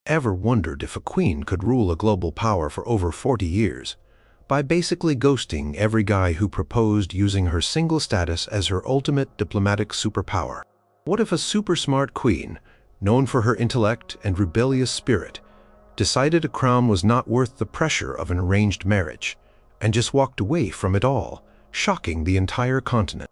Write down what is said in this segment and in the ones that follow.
Ever wondered if a queen could rule a global power for over 40 years by basically ghosting every guy who proposed, using her single status as her ultimate diplomatic superpower? What if a super smart queen, known for her intellect and rebellious spirit, decided a crown was not worth the pressure of an arranged marriage and just walked away from it all, shocking the entire continent?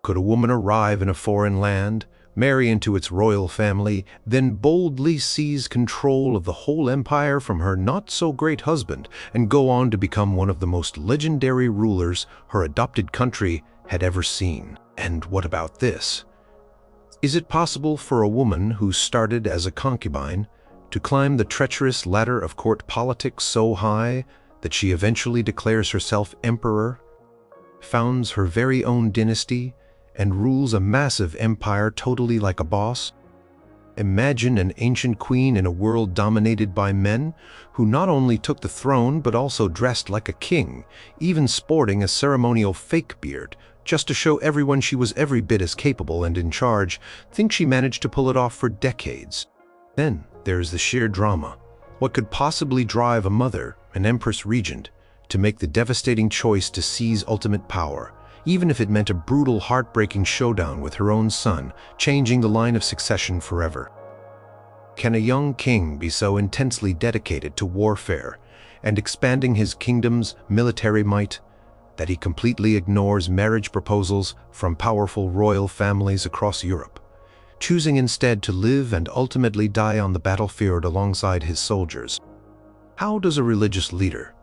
Could a woman arrive in a foreign land, marry into its royal family, then boldly seize control of the whole empire from her not-so-great husband and go on to become one of the most legendary rulers her adopted country had ever seen? And what about this? Is it possible for a woman who started as a concubine to climb the treacherous ladder of court politics so high that she eventually declares herself emperor, founds her very own dynasty, and rules a massive empire totally like a boss? Imagine an ancient queen in a world dominated by men who not only took the throne but also dressed like a king, even sporting a ceremonial fake beard, just to show everyone she was every bit as capable and in charge. Think she managed to pull it off for decades. Then there's the sheer drama. What could possibly drive a mother, an empress regent, to make the devastating choice to seize ultimate power, even if it meant a brutal, heartbreaking showdown with her own son, changing the line of succession forever? Can a young king be so intensely dedicated to warfare and expanding his kingdom's military might that he completely ignores marriage proposals from powerful royal families across Europe, choosing instead to live and ultimately die on the battlefield alongside his soldiers? How does a religious leader,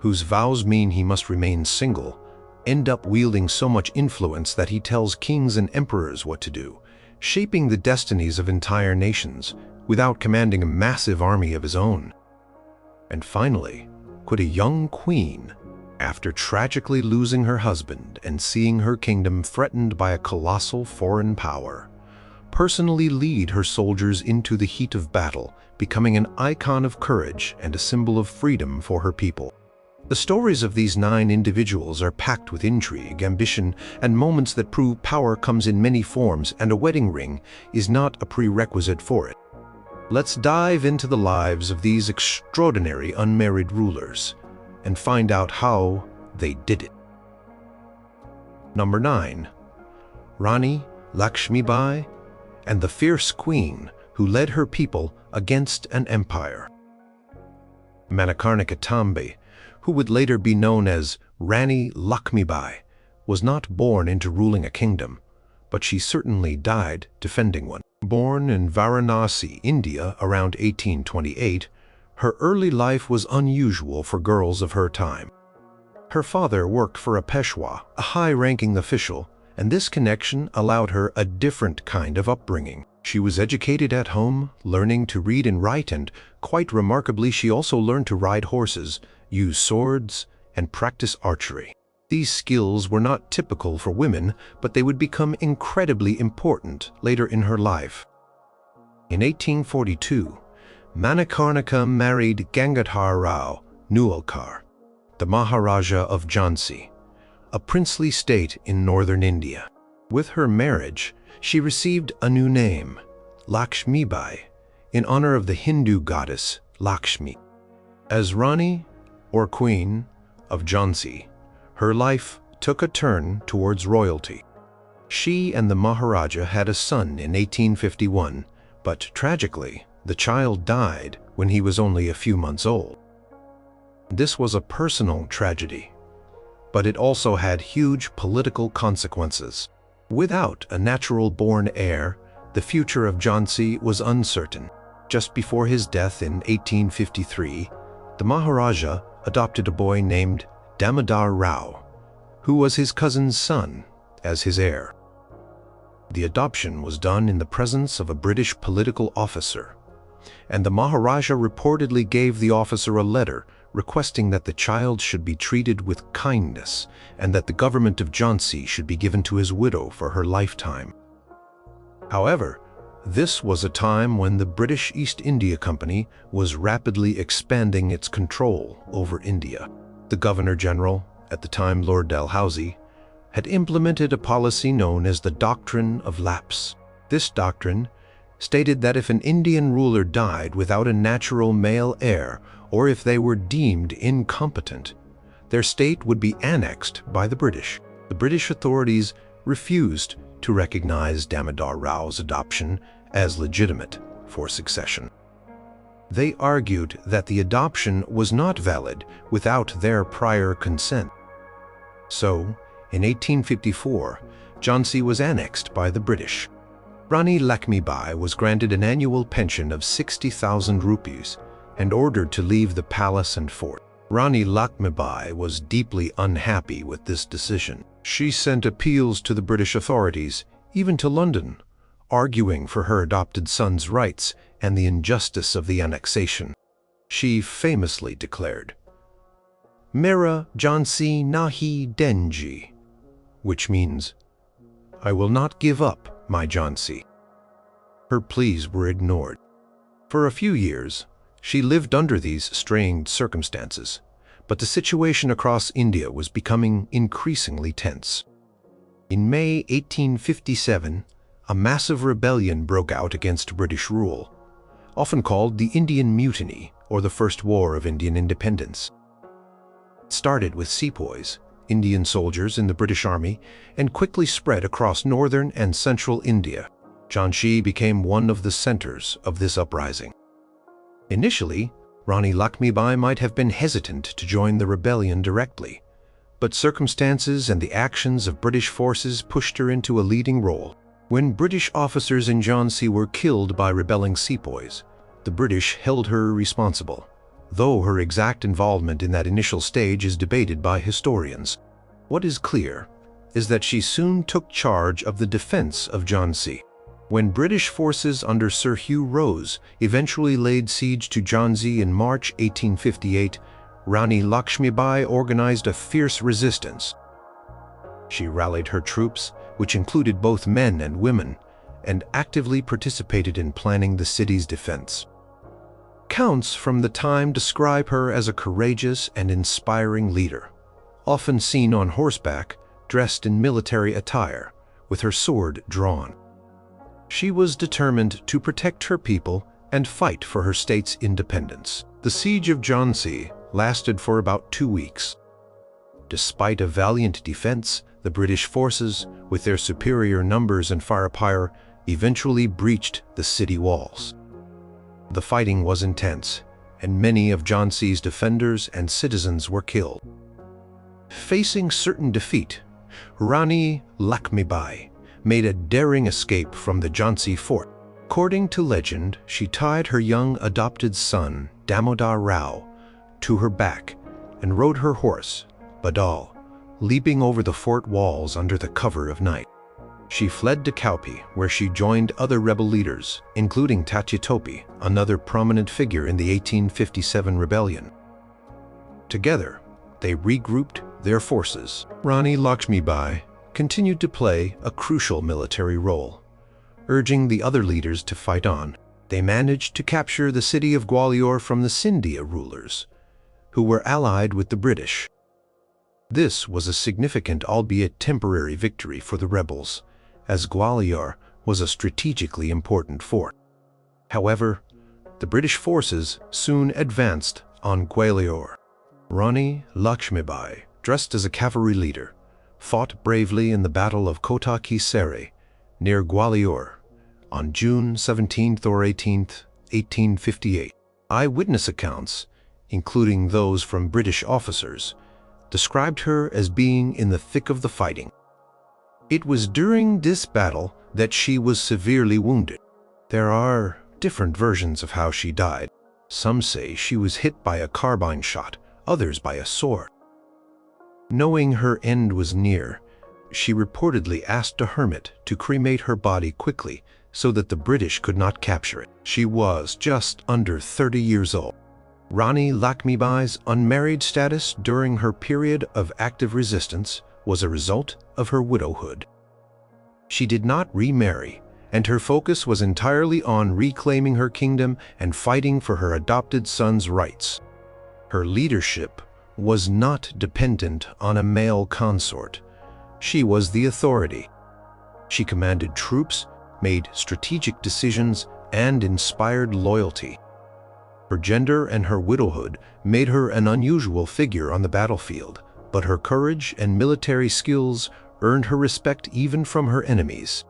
whose vows mean he must remain single, end up wielding so much influence that he tells kings and emperors what to do, shaping the destinies of entire nations without commanding a massive army of his own? And finally, could a young queen, after tragically losing her husband and seeing her kingdom threatened by a colossal foreign power, personally lead her soldiers into the heat of battle, becoming an icon of courage and a symbol of freedom for her people? The stories of these 9 individuals are packed with intrigue, ambition, and moments that prove power comes in many forms, and a wedding ring is not a prerequisite for it. Let's dive into the lives of these extraordinary unmarried rulers and find out how they did it. Number 9. Rani Lakshmibai and the fierce queen who led her people against an empire. Manikarnika Tambe, who would later be known as Rani Lakshmibai, was not born into ruling a kingdom, but she certainly died defending one. Born in Varanasi, India around 1828, her early life was unusual for girls of her time. Her father worked for a Peshwa, a high-ranking official, and this connection allowed her a different kind of upbringing. She was educated at home, learning to read and write, and quite remarkably, she also learned to ride horses, use swords, and practice archery. These skills were not typical for women, but they would become incredibly important later in her life. In 1842, Manikarnika married Gangadhar Rao Newalkar, the Maharaja of Jhansi, a princely state in northern India. With her marriage, she received a new name, Lakshmibai, in honor of the Hindu goddess Lakshmi. As Rani, or Queen, of Jhansi, her life took a turn towards royalty. She and the Maharaja had a son in 1851, but tragically, the child died when he was only a few months old. This was a personal tragedy, but it also had huge political consequences. Without a natural-born heir, the future of Jhansi was uncertain. Just before his death in 1853, the Maharaja adopted a boy named Damodar Rao, who was his cousin's son, as his heir. The adoption was done in the presence of a British political officer, and the Maharaja reportedly gave the officer a letter requesting that the child should be treated with kindness and that the government of Jhansi should be given to his widow for her lifetime. However, this was a time when the British East India Company was rapidly expanding its control over India. The Governor-General, at the time Lord Dalhousie, had implemented a policy known as the Doctrine of Lapse. This doctrine stated that if an Indian ruler died without a natural male heir, or if they were deemed incompetent, their state would be annexed by the British. The British authorities refused to recognize Damodar Rao's adoption as legitimate for succession. They argued that the adoption was not valid without their prior consent. So, in 1854, Jhansi was annexed by the British. Rani Lakshmibai was granted an annual pension of 60,000 rupees and ordered to leave the palace and fort. Rani Lakshmibai was deeply unhappy with this decision. She sent appeals to the British authorities, even to London, arguing for her adopted son's rights and the injustice of the annexation. She famously declared, "Mera Jhansi nahi denji," which means, "I will not give up my Jhansi." Her pleas were ignored. For a few years, she lived under these strained circumstances, but the situation across India was becoming increasingly tense. In May 1857, a massive rebellion broke out against British rule, often called the Indian Mutiny or the First War of Indian Independence. It started with sepoys, Indian soldiers in the British Army, and quickly spread across northern and central India. Jhansi became one of the centers of this uprising. Initially, Rani Lakshmibai might have been hesitant to join the rebellion directly, but circumstances and the actions of British forces pushed her into a leading role. When British officers in Jhansi were killed by rebelling sepoys, the British held her responsible, though her exact involvement in that initial stage is debated by historians. What is clear is that she soon took charge of the defense of Jhansi. When British forces under Sir Hugh Rose eventually laid siege to Jhansi in March 1858, Rani Lakshmibai organized a fierce resistance. She rallied her troops, which included both men and women, and actively participated in planning the city's defense. Accounts from the time describe her as a courageous and inspiring leader, often seen on horseback, dressed in military attire, with her sword drawn. She was determined to protect her people and fight for her state's independence. The siege of Jhansi lasted for about 2 weeks. Despite a valiant defense, the British forces, with their superior numbers and firepower, eventually breached the city walls. The fighting was intense, and many of Jhansi's defenders and citizens were killed. Facing certain defeat, Rani Lakshmibai made a daring escape from the Jhansi fort. According to legend, she tied her young adopted son, Damodar Rao, to her back and rode her horse, Badal, leaping over the fort walls under the cover of night. She fled to Kaupi, where she joined other rebel leaders, including Hatshepsut, another prominent figure in the 1857 rebellion. Together, they regrouped their forces. Rani Lakshmibai continued to play a crucial military role, urging the other leaders to fight on. They managed to capture the city of Gwalior from the Scindia rulers, who were allied with the British. This was a significant, albeit temporary, victory for the rebels, as Gwalior was a strategically important fort. However, the British forces soon advanced on Gwalior. Rani Lakshmibai, dressed as a cavalry leader, fought bravely in the Battle of Kotah-ki-Serai near Gwalior on June 17th or 18th, 1858. Eyewitness accounts, including those from British officers, described her as being in the thick of the fighting. It was during this battle that she was severely wounded. There are different versions of how she died. Some say she was hit by a carbine shot, others by a sword. Knowing her end was near, she reportedly asked a hermit to cremate her body quickly so that the British could not capture it. She was just under 30 years old. Rani Lakshmibai's unmarried status during her period of active resistance was a result of her widowhood. She did not remarry, and her focus was entirely on reclaiming her kingdom and fighting for her adopted son's rights. Her leadership was not dependent on a male consort. She was the authority. She commanded troops, made strategic decisions, and inspired loyalty. Her gender and her widowhood made her an unusual figure on the battlefield, but her courage and military skills earned her respect even from her enemies.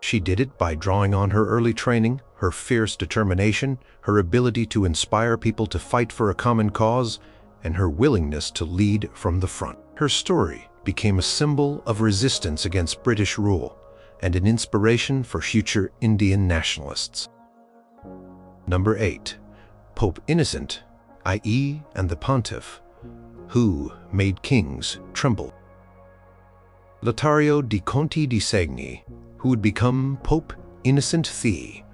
She did it by drawing on her early training, her fierce determination, her ability to inspire people to fight for a common cause, and her willingness to lead from the front. Her story became a symbol of resistance against British rule and an inspiration for future Indian nationalists. Number 8. Pope Innocent, i.e. and the Pontiff, who made kings tremble. Lotario di Conti di Segni, who would become Pope Innocent III,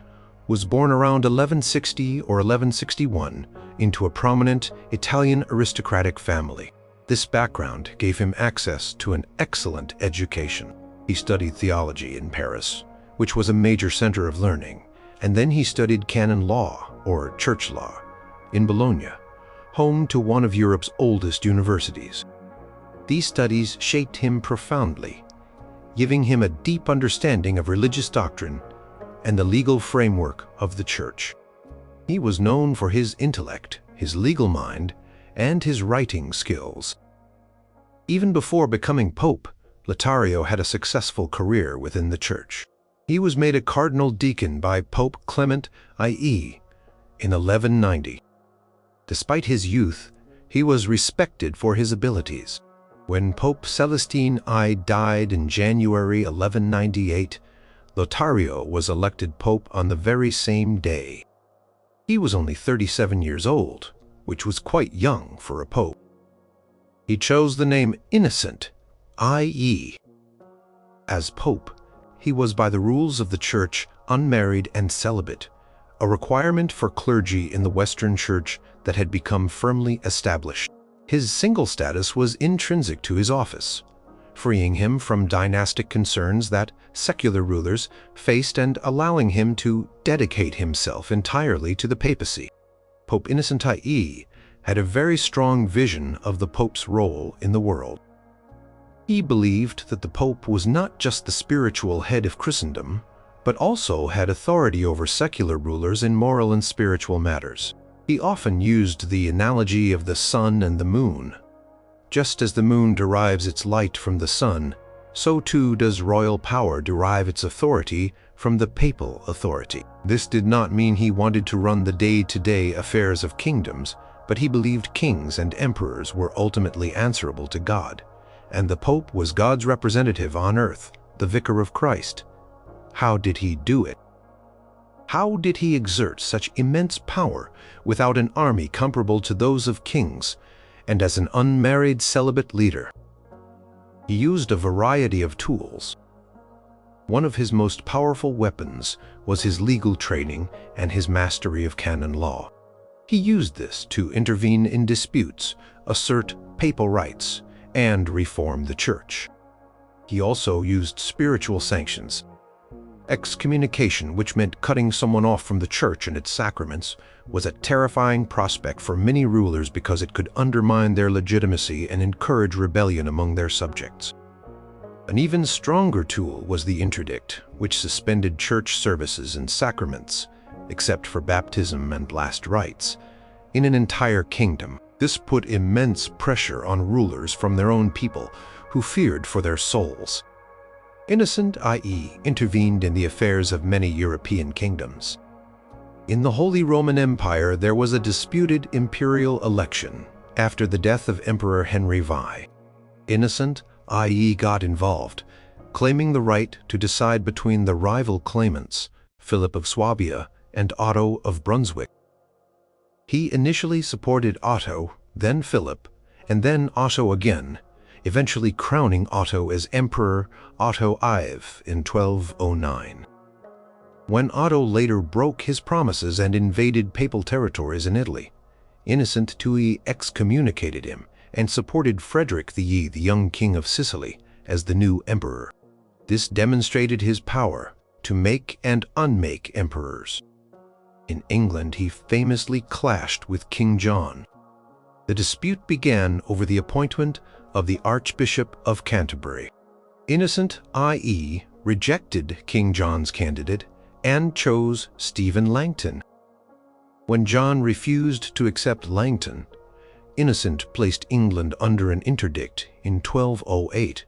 was born around 1160 or 1161 into a prominent Italian aristocratic family. This background gave him access to an excellent education. He studied theology in Paris, which was a major center of learning, and then he studied canon law, or church law, in Bologna, home to one of Europe's oldest universities. These studies shaped him profoundly, giving him a deep understanding of religious doctrine and the legal framework of the church. He was known for his intellect, his legal mind, and his writing skills. Even before becoming pope, Lotario had a successful career within the church. He was made a cardinal deacon by Pope Clement IE in 1190. Despite his youth, he was respected for his abilities. When Pope Celestine I died in January 1198, Lotario was elected pope on the very same day. He was only 37 years old, which was quite young for a pope. He chose the name Innocent, i.e. As pope, he was by the rules of the church unmarried and celibate, a requirement for clergy in the Western Church that had become firmly established. His single status was intrinsic to his office, freeing him from dynastic concerns that secular rulers faced and allowing him to dedicate himself entirely to the papacy. Pope Innocent IE had a very strong vision of the Pope's role in the world. He believed that the Pope was not just the spiritual head of Christendom, but also had authority over secular rulers in moral and spiritual matters. He often used the analogy of the sun and the moon. Just as the moon derives its light from the sun, so too does royal power derive its authority from the papal authority. This did not mean he wanted to run the day-to-day affairs of kingdoms, but he believed kings and emperors were ultimately answerable to God, and the Pope was God's representative on earth, the vicar of Christ. How did he do it? How did he exert such immense power without an army comparable to those of kings, and as an unmarried celibate leader? He used a variety of tools. One of his most powerful weapons was his legal training and his mastery of canon law. He used this to intervene in disputes, assert papal rights, and reform the church. He also used spiritual sanctions. Excommunication, which meant cutting someone off from the church and its sacraments, was a terrifying prospect for many rulers because it could undermine their legitimacy and encourage rebellion among their subjects. An even stronger tool was the interdict, which suspended church services and sacraments, except for baptism and last rites, in an entire kingdom. This put immense pressure on rulers from their own people who feared for their souls. Innocent IE intervened in the affairs of many European kingdoms. In the Holy Roman Empire, there was a disputed imperial election after the death of Emperor Henry V. Innocent IE got involved, claiming the right to decide between the rival claimants, Philip of Swabia and Otto of Brunswick. He initially supported Otto, then Philip, and then Otto again, eventually crowning Otto as Emperor Otto IV in 1209. When Otto later broke his promises and invaded papal territories in Italy, Innocent II excommunicated him and supported Frederick II, the young king of Sicily, as the new emperor. This demonstrated his power to make and unmake emperors. In England, he famously clashed with King John. The dispute began over the appointment of the Archbishop of Canterbury. Innocent IE rejected King John's candidate and chose Stephen Langton. When John refused to accept Langton, Innocent placed England under an interdict in 1208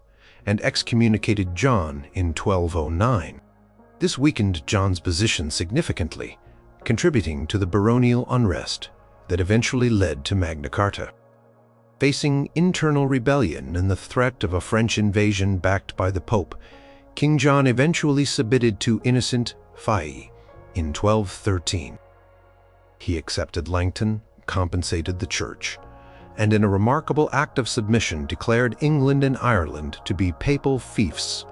and excommunicated John in 1209. This weakened John's position significantly, contributing to the baronial unrest that eventually led to Magna Carta. Facing internal rebellion and the threat of a French invasion backed by the Pope, King John eventually submitted to Innocent IV in 1213. He accepted Langton, compensated the Church, and in a remarkable act of submission declared England and Ireland to be papal fiefs,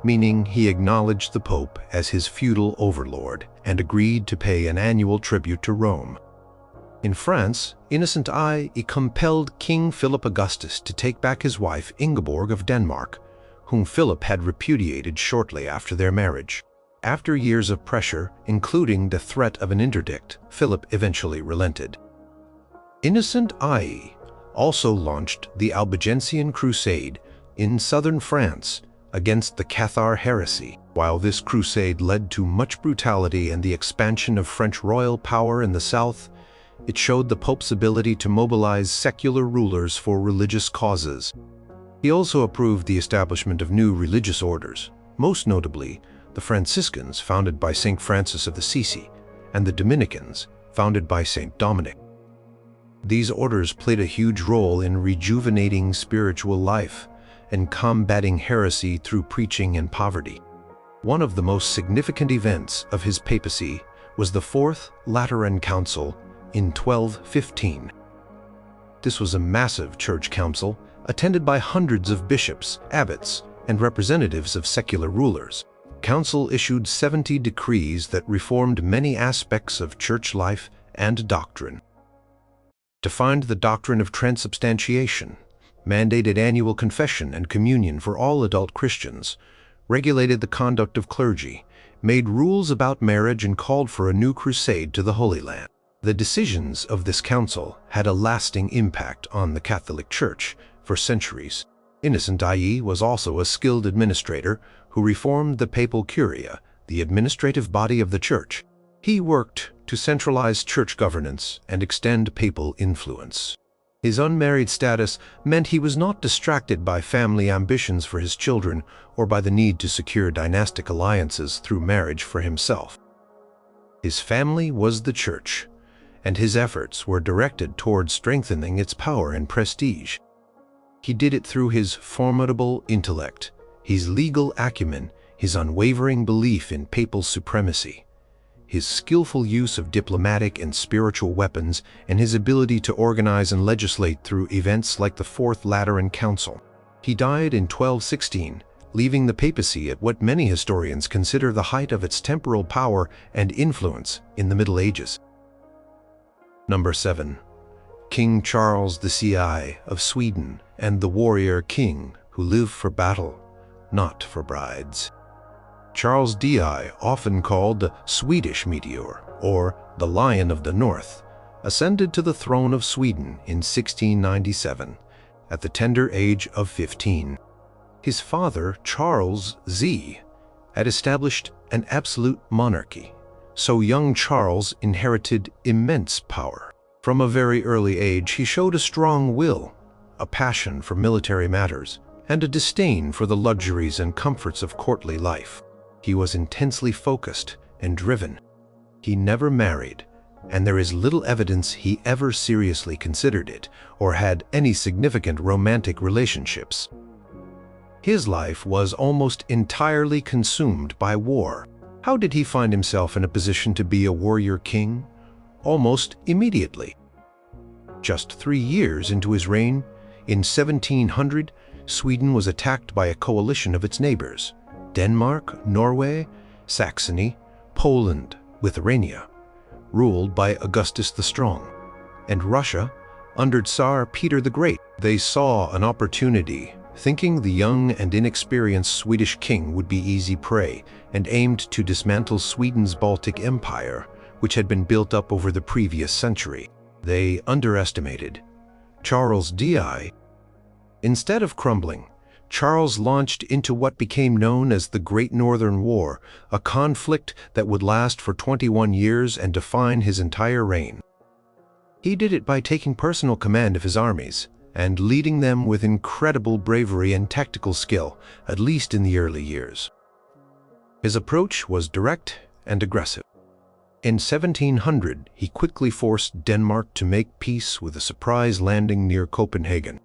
meaning he acknowledged the Pope as his feudal overlord and agreed to pay an annual tribute to Rome. In France, Innocent I compelled King Philip Augustus to take back his wife Ingeborg of Denmark, whom Philip had repudiated shortly after their marriage. After years of pressure, including the threat of an interdict, Philip eventually relented. Innocent I also launched the Albigensian Crusade in southern France against the Cathar heresy. While this crusade led to much brutality and the expansion of French royal power in the south, it showed the Pope's ability to mobilize secular rulers for religious causes. He also approved the establishment of new religious orders, most notably the Franciscans, founded by St. Francis of Assisi, and the Dominicans, founded by St. Dominic. These orders played a huge role in rejuvenating spiritual life and combating heresy through preaching and poverty. One of the most significant events of his papacy was the Fourth Lateran Council in 1215. This was a massive church council attended by hundreds of bishops, abbots, and representatives of secular rulers. The council issued 70 decrees that reformed many aspects of church life and doctrine. Defined the doctrine of transubstantiation, mandated annual confession and communion for all adult Christians, regulated the conduct of clergy, made rules about marriage, and called for a new crusade to the Holy Land. The decisions of this council had a lasting impact on the Catholic Church for centuries. Innocent I was also a skilled administrator who reformed the papal curia, the administrative body of the Church. He worked to centralize church governance and extend papal influence. His unmarried status meant he was not distracted by family ambitions for his children or by the need to secure dynastic alliances through marriage for himself. His family was the Church, and his efforts were directed toward strengthening its power and prestige. He did it through his formidable intellect, his legal acumen, his unwavering belief in papal supremacy, his skillful use of diplomatic and spiritual weapons, and his ability to organize and legislate through events like the Fourth Lateran Council. He died in 1216, leaving the papacy at what many historians consider the height of its temporal power and influence in the Middle Ages. Number 7. King Charles XII of Sweden, and the warrior king who lived for battle, not for brides. Charles XII, often called the Swedish meteor or the Lion of the North, ascended to the throne of Sweden in 1697 at the tender age of 15. His father, Charles Z, had established an absolute monarchy, so young Charles inherited immense power. From a very early age, he showed a strong will, a passion for military matters, and a disdain for the luxuries and comforts of courtly life. He was intensely focused and driven. He never married, and there is little evidence he ever seriously considered it or had any significant romantic relationships. His life was almost entirely consumed by war. How did he find himself in a position to be a warrior king? Almost immediately. Just 3 years into his reign, in 1700, Sweden was attacked by a coalition of its neighbors: Denmark, Norway, Saxony, Poland, Lithuania, ruled by Augustus the Strong, and Russia under Tsar Peter the Great. They saw an opportunity, thinking the young and inexperienced Swedish king would be easy prey, and aimed to dismantle Sweden's Baltic Empire, which had been built up over the previous century. They underestimated Charles XI. Instead of crumbling, Charles launched into what became known as the Great Northern War, a conflict that would last for 21 years and define his entire reign. He did it by taking personal command of his armies and leading them with incredible bravery and tactical skill, at least in the early years. His approach was direct and aggressive. In 1700, he quickly forced Denmark to make peace with a surprise landing near Copenhagen.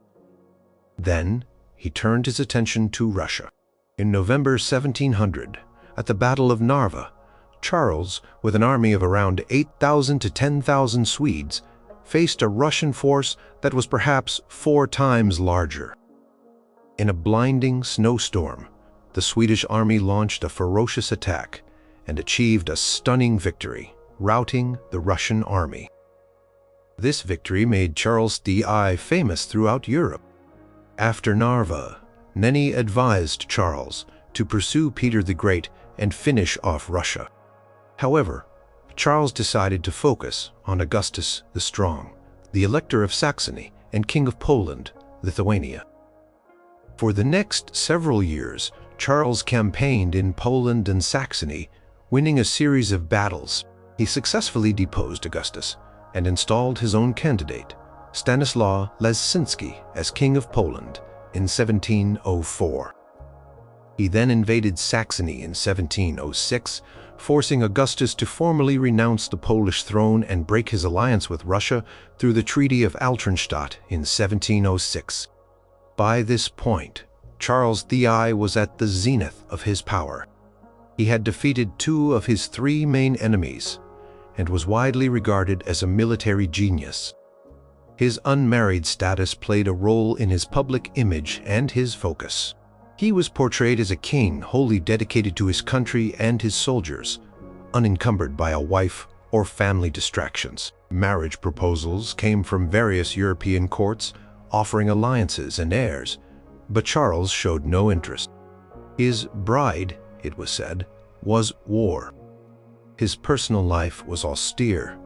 Then, he turned his attention to Russia. In November 1700, at the Battle of Narva, Charles, with an army of around 8,000 to 10,000 Swedes, faced a Russian force that was perhaps 4 times larger. In a blinding snowstorm, the Swedish army launched a ferocious attack and achieved a stunning victory, routing the Russian army. This victory made Charles XII famous throughout Europe. After Narva, Nenni advised Charles to pursue Peter the Great and finish off Russia. However, Charles decided to focus on Augustus the Strong, the Elector of Saxony and King of Poland, Lithuania. For the next several years, Charles campaigned in Poland and Saxony, winning a series of battles. He successfully deposed Augustus and installed his own candidate, Stanislaw Leszczynski, as King of Poland in 1704. He then invaded Saxony in 1706, forcing Augustus to formally renounce the Polish throne and break his alliance with Russia through the Treaty of Altenstadt in 1706. By this point, Charles XI was at the zenith of his power. He had defeated 2 of his 3 main enemies and was widely regarded as a military genius. His unmarried status played a role in his public image and his focus. He was portrayed as a king wholly dedicated to his country and his soldiers, unencumbered by a wife or family distractions. Marriage proposals came from various European courts, offering alliances and heirs, but Charles showed no interest. His bride, it was said, was war. His personal life was austere.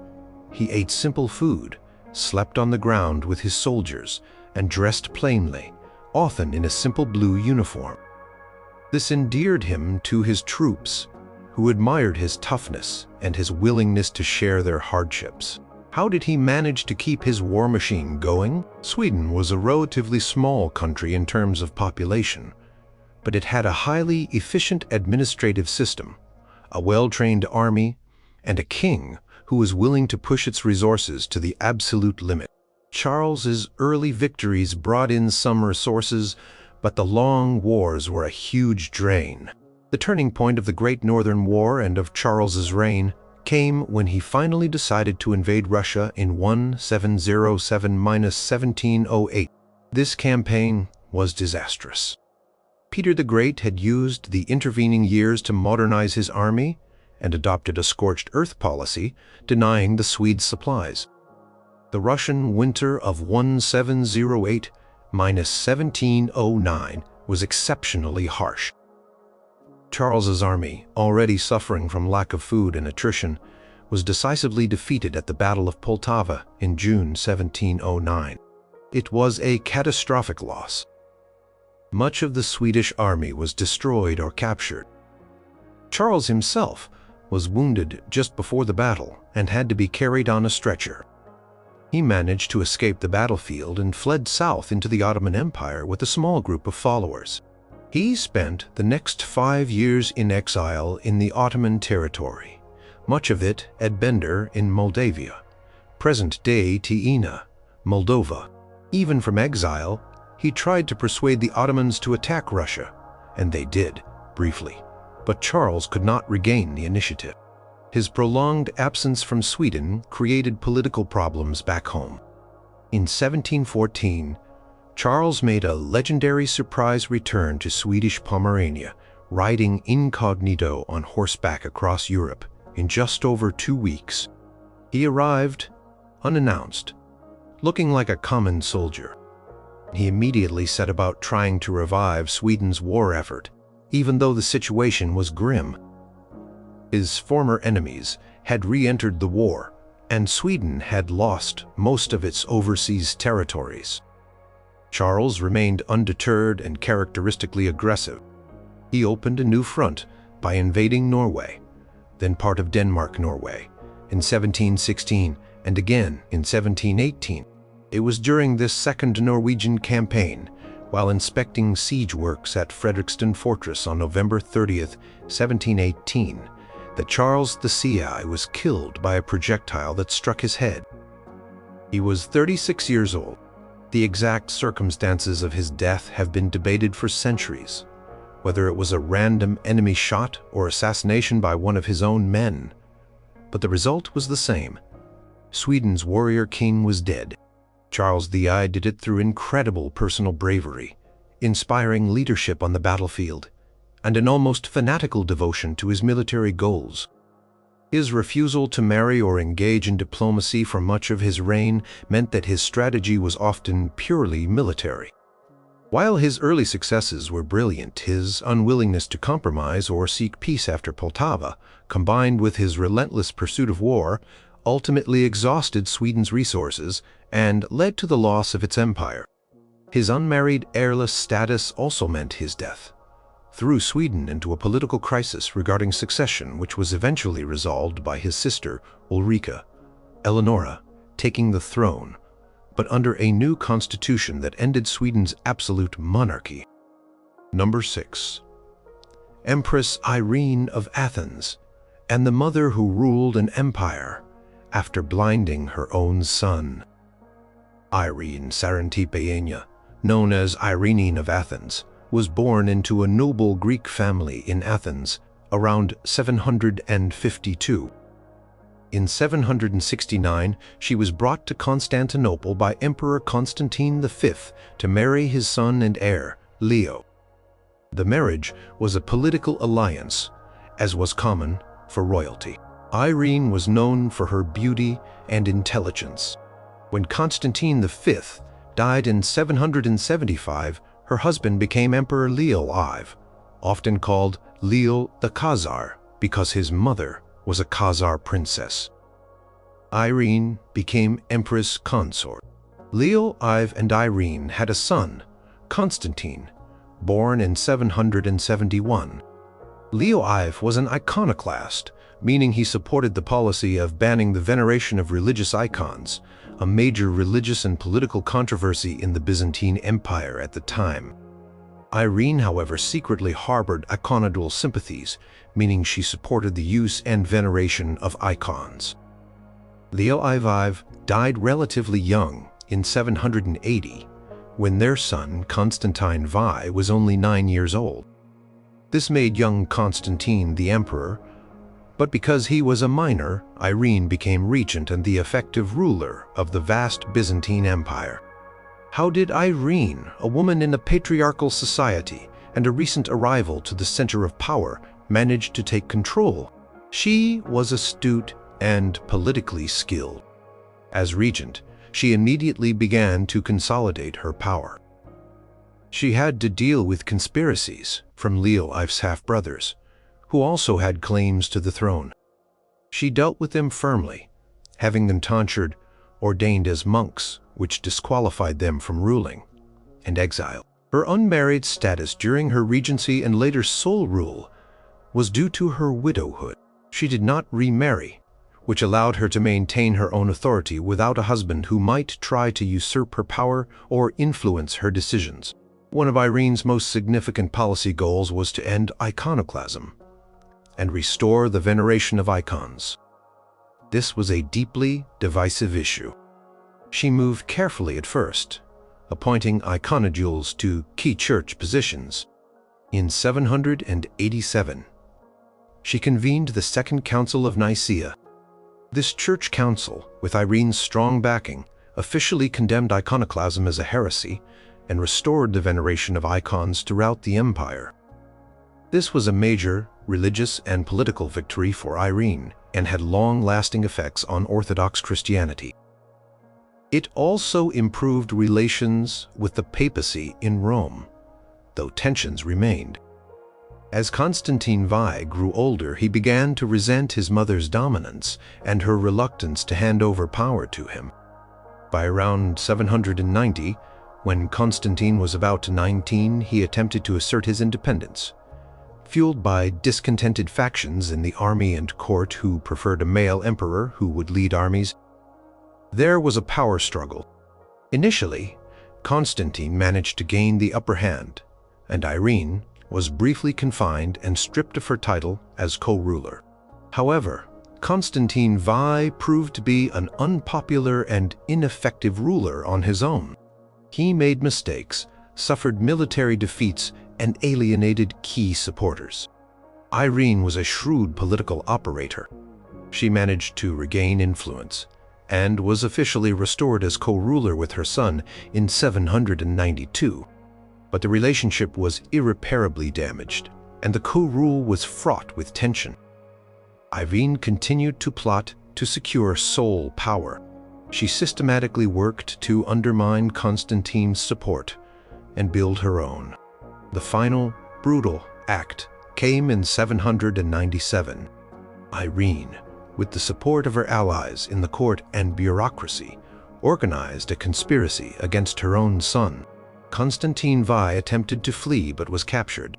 He ate simple food, slept on the ground with his soldiers, and dressed plainly, often in a simple blue uniform. This endeared him to his troops, who admired his toughness and his willingness to share their hardships. How did he manage to keep his war machine going? Sweden was a relatively small country in terms of population, but it had a highly efficient administrative system, a well-trained army, and a king who was willing to push its resources to the absolute limit. Charles's early victories brought in some resources, but the long wars were a huge drain. The turning point of the Great Northern War and of Charles's reign came when he finally decided to invade Russia in 1707–1708. This campaign was disastrous. Peter the Great had used the intervening years to modernize his army and adopted a scorched earth policy, denying the Swedes supplies. The Russian winter of 1708–1709 was exceptionally harsh. Charles's army, already suffering from lack of food and attrition, was decisively defeated at the Battle of Poltava in June 1709. It was a catastrophic loss. Much of the Swedish army was destroyed or captured. Charles himself was wounded just before the battle and had to be carried on a stretcher. He managed to escape the battlefield and fled south into the Ottoman Empire with a small group of followers. He spent the next 5 years in exile in the Ottoman territory, much of it at Bender in Moldavia, present-day Tiina, Moldova. Even from exile, he tried to persuade the Ottomans to attack Russia, and they did, briefly. But Charles could not regain the initiative. His prolonged absence from Sweden created political problems back home. In 1714, Charles made a legendary surprise return to Swedish Pomerania, riding incognito on horseback across Europe in just over 2 weeks. He arrived unannounced, looking like a common soldier. He immediately set about trying to revive Sweden's war effort, even though the situation was grim. His former enemies had re-entered the war, and Sweden had lost most of its overseas territories. Charles remained undeterred and characteristically aggressive. He opened a new front by invading Norway, then part of Denmark-Norway, in 1716 and again in 1718. It was during this Second Norwegian Campaign, while inspecting siege works at Fredrikstad Fortress on November 30th, 1718, that Charles XII was killed by a projectile that struck his head. He was 36 years old. The exact circumstances of his death have been debated for centuries, whether it was a random enemy shot or assassination by one of his own men. But the result was the same. Sweden's warrior king was dead. Charles XI did it through incredible personal bravery, inspiring leadership on the battlefield, and an almost fanatical devotion to his military goals. His refusal to marry or engage in diplomacy for much of his reign meant that his strategy was often purely military. While his early successes were brilliant, his unwillingness to compromise or seek peace after Poltava, combined with his relentless pursuit of war, ultimately exhausted Sweden's resources and led to the loss of its empire. His unmarried, heirless status also meant his death, threw Sweden into a political crisis regarding succession, which was eventually resolved by his sister, Ulrika, Eleonora, taking the throne, but under a new constitution that ended Sweden's absolute monarchy. Number 6. Empress Irene of Athens, and the mother who ruled an empire after blinding her own son. Irene Sarantipaienia, known as Irene of Athens, was born into a noble Greek family in Athens around 752. In 769, she was brought to Constantinople by Emperor Constantine V to marry his son and heir, Leo. The marriage was a political alliance, as was common for royalty. Irene was known for her beauty and intelligence. When Constantine V died in 775, her husband became Emperor Leo I, often called Leo the Khazar because his mother was a Khazar princess. Irene became Empress Consort. Leo I and Irene had a son, Constantine, born in 771. Leo I was an iconoclast, meaning he supported the policy of banning the veneration of religious icons, a major religious and political controversy in the Byzantine Empire at the time. Irene, however, secretly harbored iconodule sympathies, meaning she supported the use and veneration of icons. Leo I died relatively young in 780, when their son, Constantine V, was only 9 years old. This made young Constantine the emperor, but because he was a minor, Irene became regent and the effective ruler of the vast Byzantine Empire. How did Irene, a woman in a patriarchal society and a recent arrival to the center of power, manage to take control? She was astute and politically skilled. As regent, she immediately began to consolidate her power. She had to deal with conspiracies from Leo I's half-brothers, who also had claims to the throne. She dealt with them firmly, having them tonsured, ordained as monks, which disqualified them from ruling, and exiled. Her unmarried status during her regency and later sole rule was due to her widowhood. She did not remarry, which allowed her to maintain her own authority without a husband who might try to usurp her power or influence her decisions. One of Irene's most significant policy goals was to end iconoclasm and restore the veneration of icons. This was a deeply divisive issue. She moved carefully at first, appointing iconodules to key church positions. In 787, she convened the Second Council of Nicaea. This church council, with Irene's strong backing, officially condemned iconoclasm as a heresy and restored the veneration of icons throughout the empire. This was a major religious and political victory for Irene and had long-lasting effects on Orthodox Christianity. It also improved relations with the papacy in Rome, though tensions remained. As Constantine V grew older, he began to resent his mother's dominance and her reluctance to hand over power to him. By around 790, When Constantine was about 19, he attempted to assert his independence. Fueled by discontented factions in the army and court who preferred a male emperor who would lead armies, there was a power struggle. Initially, Constantine managed to gain the upper hand, and Irene was briefly confined and stripped of her title as co-ruler. However, Constantine VI proved to be an unpopular and ineffective ruler on his own. He made mistakes, suffered military defeats, and alienated key supporters. Irene was a shrewd political operator. She managed to regain influence and was officially restored as co-ruler with her son in 792. But the relationship was irreparably damaged, and the co-rule was fraught with tension. Irene continued to plot to secure sole power. She systematically worked to undermine Constantine's support and build her own. The final, brutal act came in 797. Irene, with the support of her allies in the court and bureaucracy, organized a conspiracy against her own son. Constantine VI attempted to flee but was captured.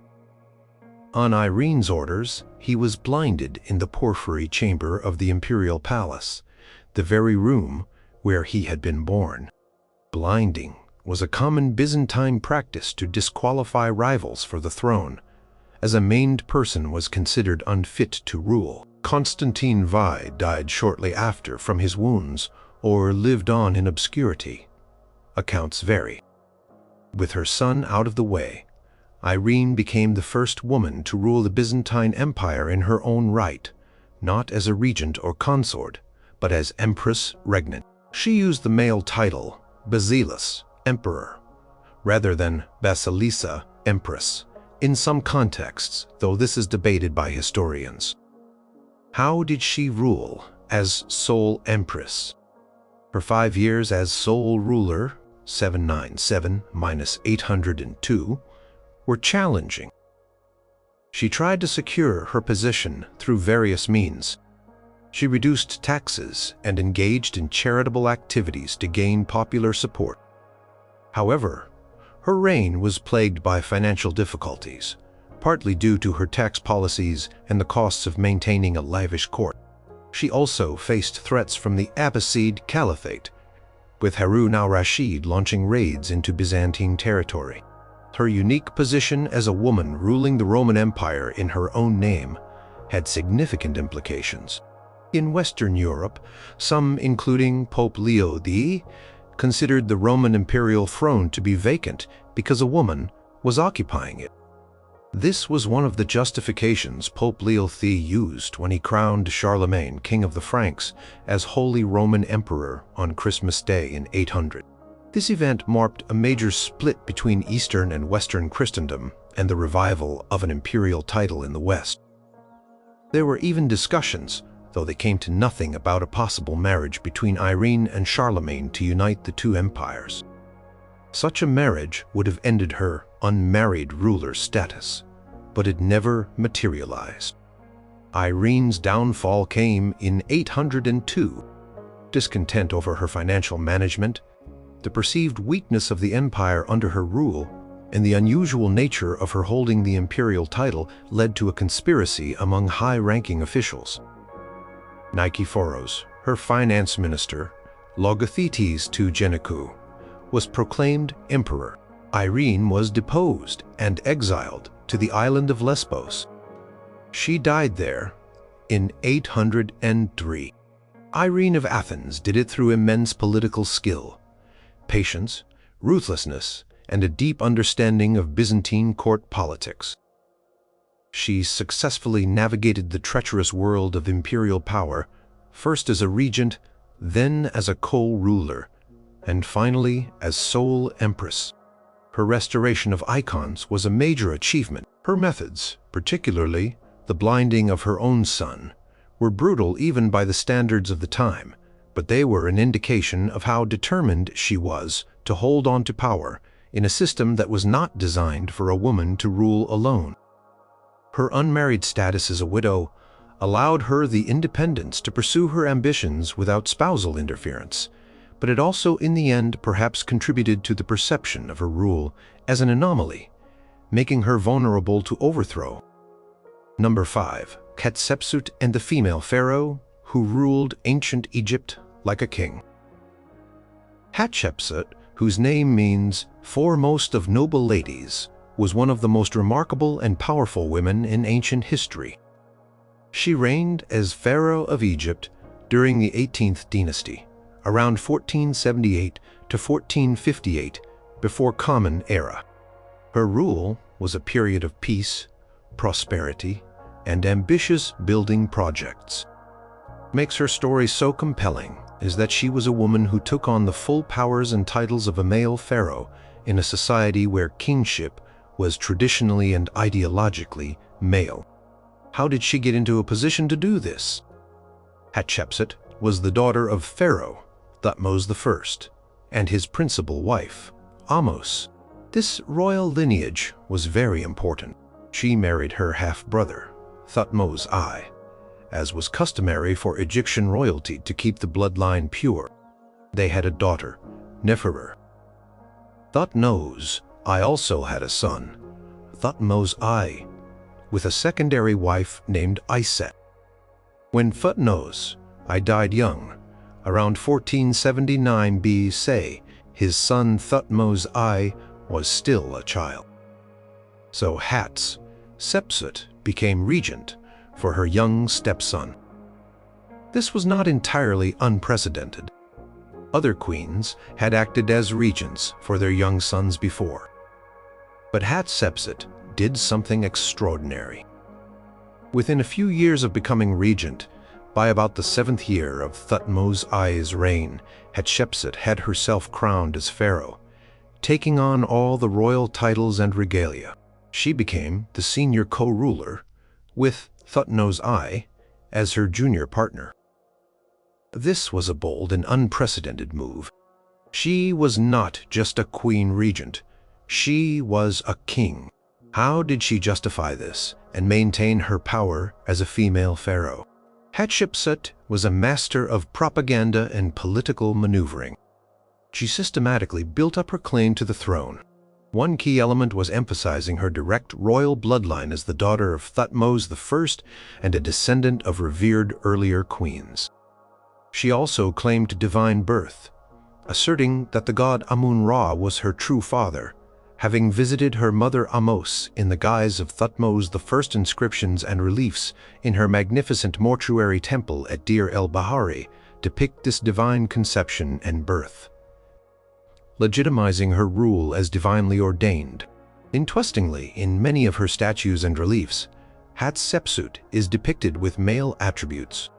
On Irene's orders, he was blinded in the porphyry chamber of the imperial palace, the very room where he had been born. Blinding was a common Byzantine practice to disqualify rivals for the throne, as a maimed person was considered unfit to rule. Constantine VI died shortly after from his wounds or lived on in obscurity. Accounts vary. With her son out of the way, Irene became the first woman to rule the Byzantine Empire in her own right, not as a regent or consort, but as Empress Regnant. She used the male title Basileus, Emperor, rather than Basilissa, Empress, in some contexts, though this is debated by historians. How did she rule as sole Empress? Her 5 years as sole ruler, 797–802, were challenging. She tried to secure her position through various means. She reduced taxes and engaged in charitable activities to gain popular support. However, her reign was plagued by financial difficulties, partly due to her tax policies and the costs of maintaining a lavish court. She also faced threats from the Abbasid Caliphate, with Harun al-Rashid launching raids into Byzantine territory. Her unique position as a woman ruling the Roman Empire in her own name had significant implications. In Western Europe, some, including Pope Leo XI, considered the Roman imperial throne to be vacant because a woman was occupying it. This was one of the justifications Pope Leo XI used when he crowned Charlemagne, king of the Franks, as Holy Roman Emperor on Christmas Day in 800. This event marked a major split between Eastern and Western Christendom and the revival of an imperial title in the West. There were even discussions, though they came to nothing, about a possible marriage between Irene and Charlemagne to unite the two empires. Such a marriage would have ended her unmarried ruler status, but it never materialized. Irene's downfall came in 802. Discontent over her financial management, the perceived weakness of the empire under her rule, and the unusual nature of her holding the imperial title led to a conspiracy among high-ranking officials. Nikephoros, her finance minister, Logothetes II Genicou, was proclaimed emperor. Irene was deposed and exiled to the island of Lesbos. She died there in 803. Irene of Athens did it through immense political skill, patience, ruthlessness, and a deep understanding of Byzantine court politics. She successfully navigated the treacherous world of imperial power, first as a regent, then as a co-ruler, and finally as sole empress. Her restoration of icons was a major achievement. Her methods, particularly the blinding of her own son, were brutal even by the standards of the time, but they were an indication of how determined she was to hold on to power in a system that was not designed for a woman to rule alone. Her unmarried status as a widow allowed her the independence to pursue her ambitions without spousal interference, but it also in the end perhaps contributed to the perception of her rule as an anomaly, making her vulnerable to overthrow. Number 5. Hatshepsut and the female pharaoh who ruled ancient Egypt like a king. Hatshepsut, whose name means foremost of noble ladies, was one of the most remarkable and powerful women in ancient history. She reigned as pharaoh of Egypt during the 18th dynasty, around 1478 to 1458 before Common Era. Her rule was a period of peace, prosperity, and ambitious building projects. What makes her story so compelling is that she was a woman who took on the full powers and titles of a male pharaoh in a society where kingship was traditionally and ideologically male. How did she get into a position to do this? Hatshepsut was the daughter of Pharaoh Thutmose I and his principal wife, Ahmose. This royal lineage was very important. She married her half-brother, Thutmose I, as was customary for Egyptian royalty to keep the bloodline pure. They had a daughter, Neferu. Thutmose I also had a son, Thutmose I, with a secondary wife named Iset. When Thutmose I died young, around 1479 BC, his son Thutmose I was still a child. So Hatshepsut became regent for her young stepson. This was not entirely unprecedented. Other queens had acted as regents for their young sons before. But Hatshepsut did something extraordinary. Within a few years of becoming regent, by about the 7th year of Thutmose I's reign, Hatshepsut had herself crowned as pharaoh, taking on all the royal titles and regalia. She became the senior co-ruler, with Thutmose I as her junior partner. This was a bold and unprecedented move. She was not just a queen regent, she was a king. How did she justify this and maintain her power as a female pharaoh? Hatshepsut was a master of propaganda and political maneuvering. She systematically built up her claim to the throne. One key element was emphasizing her direct royal bloodline as the daughter of Thutmose I and a descendant of revered earlier queens. She also claimed divine birth, asserting that the god Amun-Ra was her true father, having visited her mother Ahmose in the guise of Thutmose I's inscriptions and reliefs in her magnificent mortuary temple at Deir el-Bahari depict this divine conception and birth, legitimizing her rule as divinely ordained. Interestingly, in many of her statues and reliefs, Hatshepsut is depicted with male attributes.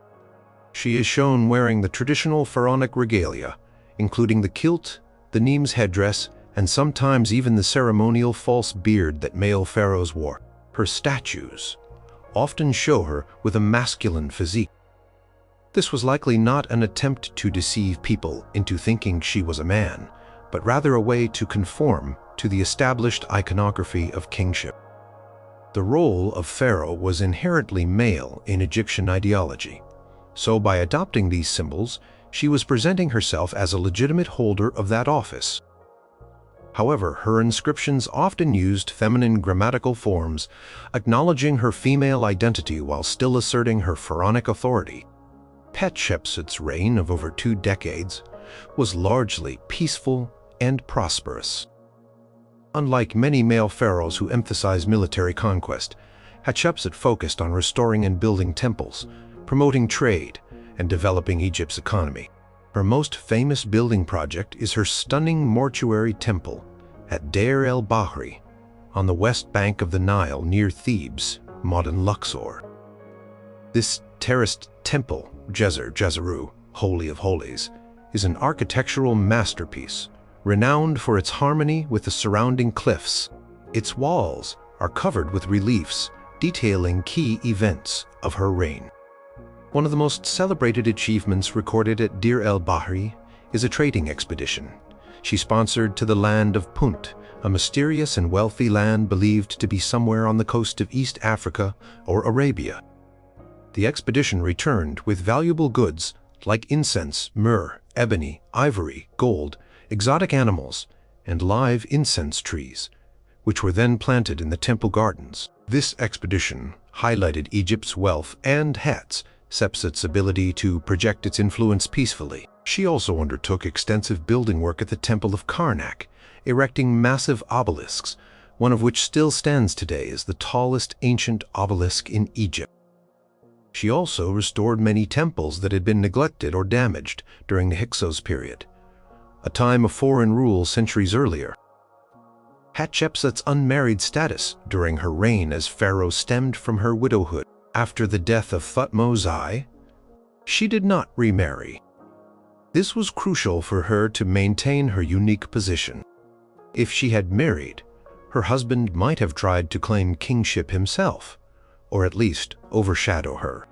She is shown wearing the traditional pharaonic regalia, including the kilt, the Nemes headdress, and sometimes even the ceremonial false beard that male pharaohs wore. Her statues often show her with a masculine physique. This was likely not an attempt to deceive people into thinking she was a man, but rather a way to conform to the established iconography of kingship. The role of pharaoh was inherently male in Egyptian ideology, so by adopting these symbols, she was presenting herself as a legitimate holder of that office. However, her inscriptions often used feminine grammatical forms, acknowledging her female identity while still asserting her pharaonic authority. Hatshepsut's reign of over 2 decades was largely peaceful and prosperous. Unlike many male pharaohs who emphasized military conquest, Hatshepsut focused on restoring and building temples, promoting trade, and developing Egypt's economy. Her most famous building project is her stunning mortuary temple at Deir el-Bahari, on the west bank of the Nile near Thebes, modern Luxor. This terraced temple, Djeseru, Holy of Holies, is an architectural masterpiece, renowned for its harmony with the surrounding cliffs. Its walls are covered with reliefs detailing key events of her reign. One of the most celebrated achievements recorded at Deir el-Bahari is a trading expedition she sponsored to the land of Punt, a mysterious and wealthy land believed to be somewhere on the coast of East Africa or Arabia. The expedition returned with valuable goods like incense, myrrh, ebony, ivory, gold, exotic animals, and live incense trees, which were then planted in the temple gardens. This expedition highlighted Egypt's wealth and Hatshepsut's ability to project its influence peacefully. She also undertook extensive building work at the Temple of Karnak, erecting massive obelisks, one of which still stands today as the tallest ancient obelisk in Egypt. She also restored many temples that had been neglected or damaged during the Hyksos period, a time of foreign rule centuries earlier. Hatshepsut's unmarried status during her reign as pharaoh stemmed from her widowhood. After the death of Thutmose I, she did not remarry. This was crucial for her to maintain her unique position. If she had married, her husband might have tried to claim kingship himself, or at least overshadow her.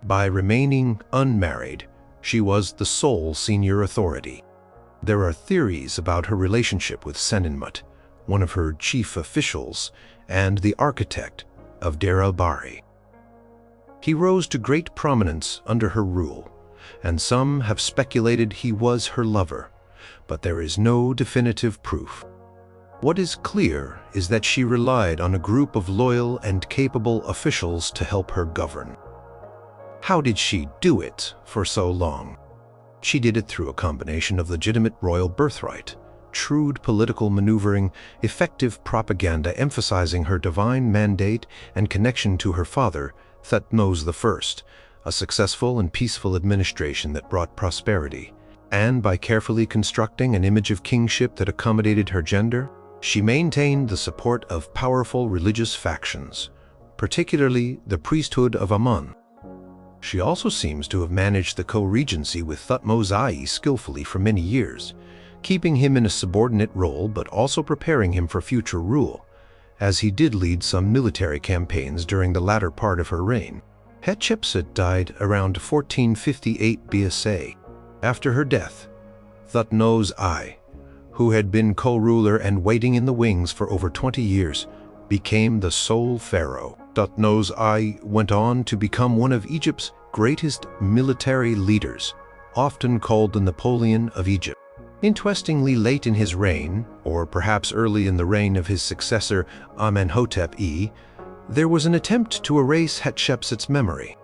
By remaining unmarried, she was the sole senior authority. There are theories about her relationship with Senenmut, one of her chief officials and the architect of Deir el-Bahari. He rose to great prominence under her rule, and some have speculated he was her lover, but there is no definitive proof. What is clear is that she relied on a group of loyal and capable officials to help her govern. How did she do it for so long? She did it through a combination of legitimate royal birthright, shrewd political maneuvering, effective propaganda emphasizing her divine mandate and connection to her father, Thutmose I, a successful and peaceful administration that brought prosperity, and by carefully constructing an image of kingship that accommodated her gender, she maintained the support of powerful religious factions, particularly the priesthood of Amun. She also seems to have managed the co-regency with Thutmose I skillfully for many years, keeping him in a subordinate role but also preparing him for future rule, as he did lead some military campaigns during the latter part of her reign. Hatshepsut died around 1458 BSA. After her death, Thutmose I, who had been co-ruler and waiting in the wings for over 20 years, became the sole pharaoh. Thutmose I went on to become one of Egypt's greatest military leaders, often called the Napoleon of Egypt. Interestingly, late in his reign, or perhaps early in the reign of his successor Amenhotep I, there was an attempt to erase Hatshepsut's memory.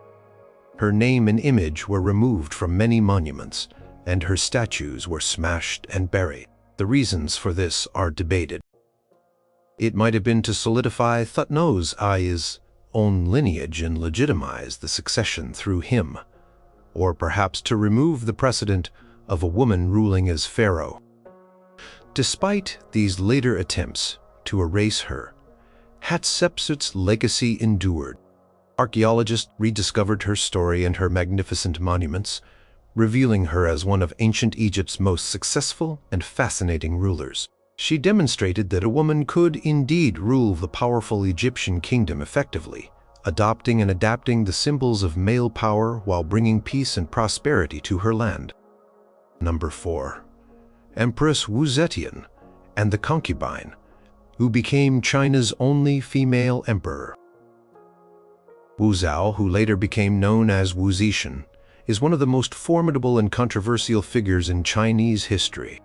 Her name and image were removed from many monuments, and her statues were smashed and buried. The reasons for this are debated. It might have been to solidify Thutmose I's own lineage and legitimize the succession through him, or perhaps to remove the precedent of a woman ruling as pharaoh. Despite these later attempts to erase her, Hatshepsut's legacy endured. Archaeologists rediscovered her story and her magnificent monuments, revealing her as one of ancient Egypt's most successful and fascinating rulers. She demonstrated that a woman could indeed rule the powerful Egyptian kingdom effectively, adopting and adapting the symbols of male power while bringing peace and prosperity to her land. Number 4. Empress Wu Zetian and the concubine, who became China's only female emperor. Wu Zhao, who later became known as Wu Zetian, is one of the most formidable and controversial figures in Chinese history.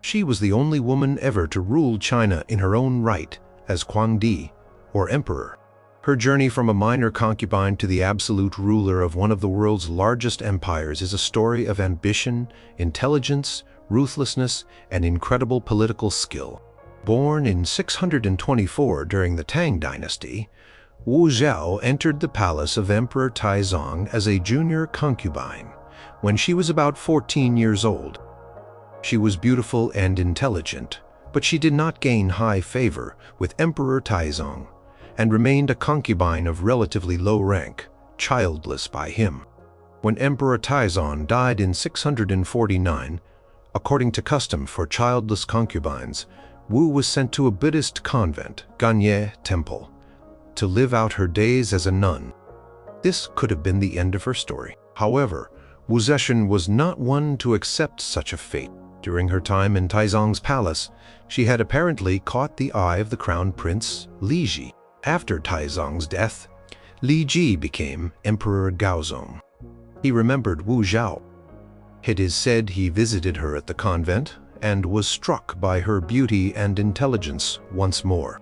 She was the only woman ever to rule China in her own right as Huangdi, or emperor. Her journey from a minor concubine to the absolute ruler of one of the world's largest empires is a story of ambition, intelligence, ruthlessness, and incredible political skill. Born in 624 during the Tang dynasty, Wu Zhao entered the palace of Emperor Taizong as a junior concubine when she was about 14 years old. She was beautiful and intelligent, but she did not gain high favor with Emperor Taizong and remained a concubine of relatively low rank, childless by him. When Emperor Taizong died in 649, according to custom for childless concubines, Wu was sent to a Buddhist convent, Ganye Temple, to live out her days as a nun. This could have been the end of her story. However, Wu Zetian was not one to accept such a fate. During her time in Taizong's palace, she had apparently caught the eye of the crown prince Li Ji. After Taizong's death, Li Ji became Emperor Gaozong. He remembered Wu Zhao. It is said he visited her at the convent and was struck by her beauty and intelligence once more.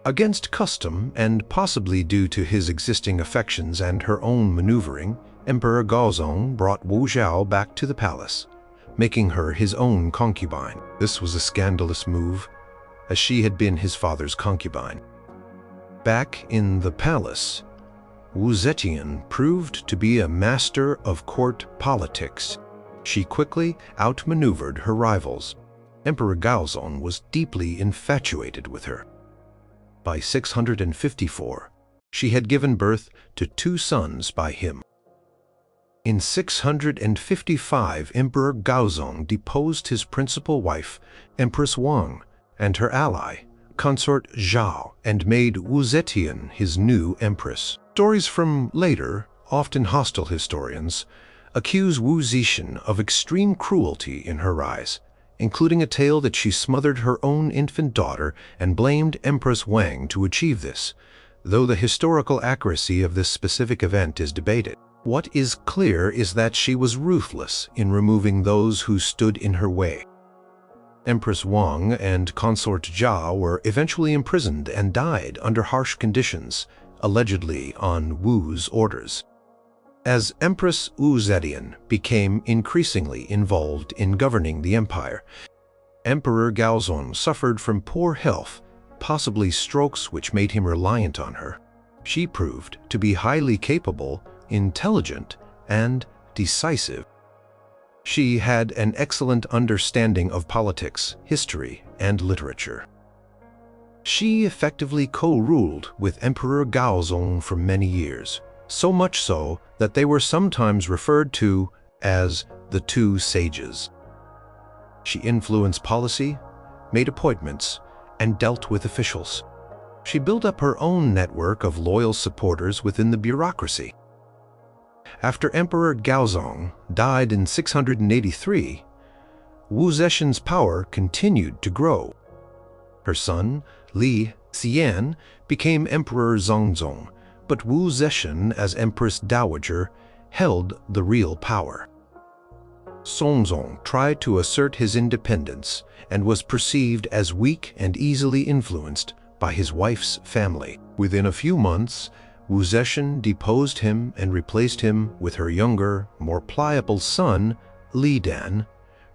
Against custom, and possibly due to his existing affections and her own maneuvering, Emperor Gaozong brought Wu Zhao back to the palace, making her his own concubine. This was a scandalous move, as she had been his father's concubine. Back in the palace, Wu Zetian proved to be a master of court politics. She quickly outmaneuvered her rivals. Emperor Gaozong was deeply infatuated with her. By 654, she had given birth to 2 sons by him. In 655, Emperor Gaozong deposed his principal wife, Empress Wang, and her ally, consort Zhao, and made Wu Zetian his new empress. Stories from later, often hostile historians, accuse Wu Zetian of extreme cruelty in her rise, including a tale that she smothered her own infant daughter and blamed Empress Wang to achieve this, though the historical accuracy of this specific event is debated. What is clear is that she was ruthless in removing those who stood in her way. Empress Wang and consort Zhao were eventually imprisoned and died under harsh conditions, allegedly on Wu's orders. As Empress Wu Zetian became increasingly involved in governing the empire, Emperor Gaozong suffered from poor health, possibly strokes which made him reliant on her. She proved to be highly capable, intelligent, and decisive. She had an excellent understanding of politics, history, and literature. She effectively co-ruled with Emperor Gaozong for many years, so much so that they were sometimes referred to as the 2 sages. She influenced policy, made appointments, and dealt with officials. She built up her own network of loyal supporters within the bureaucracy. After Emperor Gaozong died in 683, Wu Zetian's power continued to grow. Her son, Li Xian, became Emperor Zongzong, but Wu Zetian, as Empress Dowager, held the real power. Songzong tried to assert his independence and was perceived as weak and easily influenced by his wife's family. Within a few months, Wu Zetian deposed him and replaced him with her younger, more pliable son, Li Dan,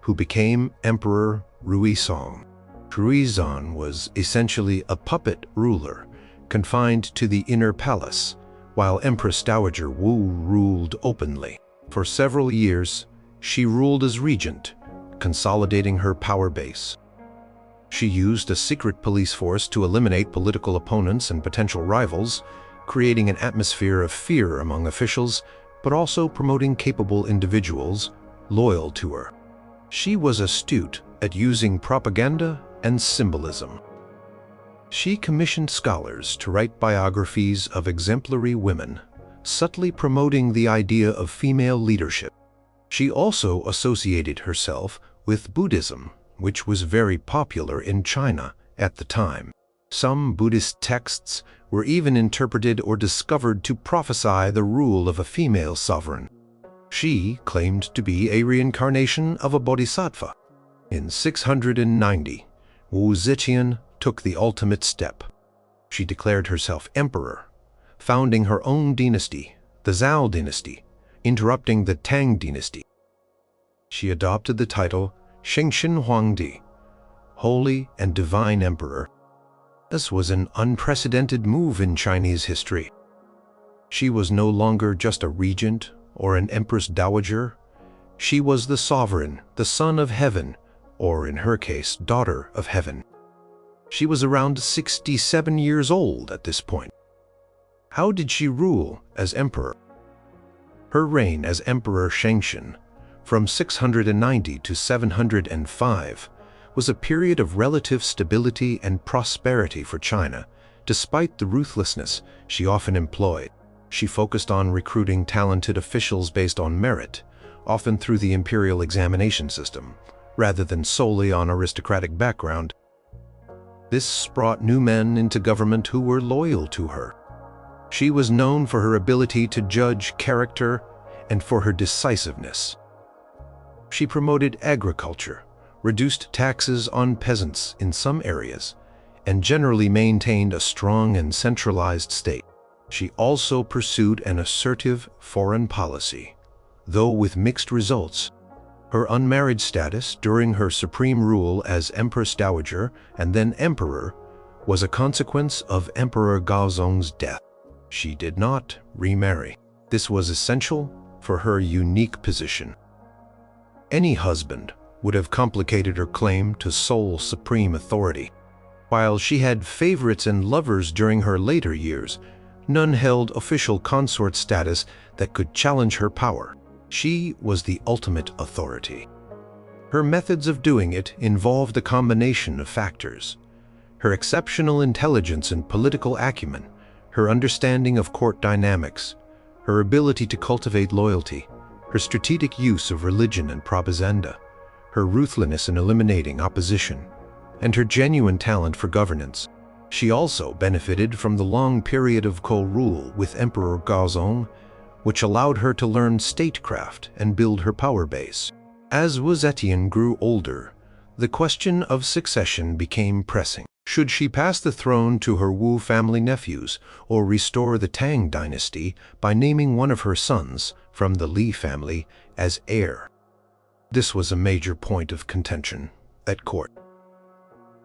who became Emperor Ruizong. Ruizong was essentially a puppet ruler, confined to the inner palace, while Empress Dowager Wu ruled openly. For several years, she ruled as regent, consolidating her power base. She used a secret police force to eliminate political opponents and potential rivals, creating an atmosphere of fear among officials, but also promoting capable individuals loyal to her. She was astute at using propaganda and symbolism. She commissioned scholars to write biographies of exemplary women, subtly promoting the idea of female leadership. She also associated herself with Buddhism, which was very popular in China at the time. Some Buddhist texts were even interpreted or discovered to prophesy the rule of a female sovereign. She claimed to be a reincarnation of a bodhisattva. In 690, Wu Zetian took the ultimate step. She declared herself emperor, founding her own dynasty, the Zhao dynasty, interrupting the Tang dynasty. She adopted the title Shengshen Huangdi, Holy and Divine Emperor. This was an unprecedented move in Chinese history. She was no longer just a regent or an empress dowager. She was the sovereign, the son of heaven, or in her case, daughter of heaven. She was around 67 years old at this point. How did she rule as emperor? Her reign as Emperor Shengshen, from 690 to 705, was a period of relative stability and prosperity for China, despite the ruthlessness she often employed. She focused on recruiting talented officials based on merit, often through the imperial examination system, rather than solely on aristocratic background. This brought new men into government who were loyal to her. She was known for her ability to judge character and for her decisiveness. She promoted agriculture, reduced taxes on peasants in some areas, and generally maintained a strong and centralized state. She also pursued an assertive foreign policy, though with mixed results. Her unmarried status during her supreme rule as Empress Dowager and then Emperor was a consequence of Emperor Gaozong's death. She did not remarry. This was essential for her unique position. Any husband would have complicated her claim to sole supreme authority. While she had favorites and lovers during her later years, none held official consort status that could challenge her power. She was the ultimate authority. Her methods of doing it involved a combination of factors: her exceptional intelligence and political acumen, her understanding of court dynamics, her ability to cultivate loyalty, her strategic use of religion and propaganda, her ruthlessness in eliminating opposition, and her genuine talent for governance. She also benefited from the long period of co-rule with Emperor Gaozong, which allowed her to learn statecraft and build her power base. As Wu Zetian grew older, the question of succession became pressing. Should she pass the throne to her Wu family nephews or restore the Tang dynasty by naming one of her sons from the Li family as heir? This was a major point of contention at court.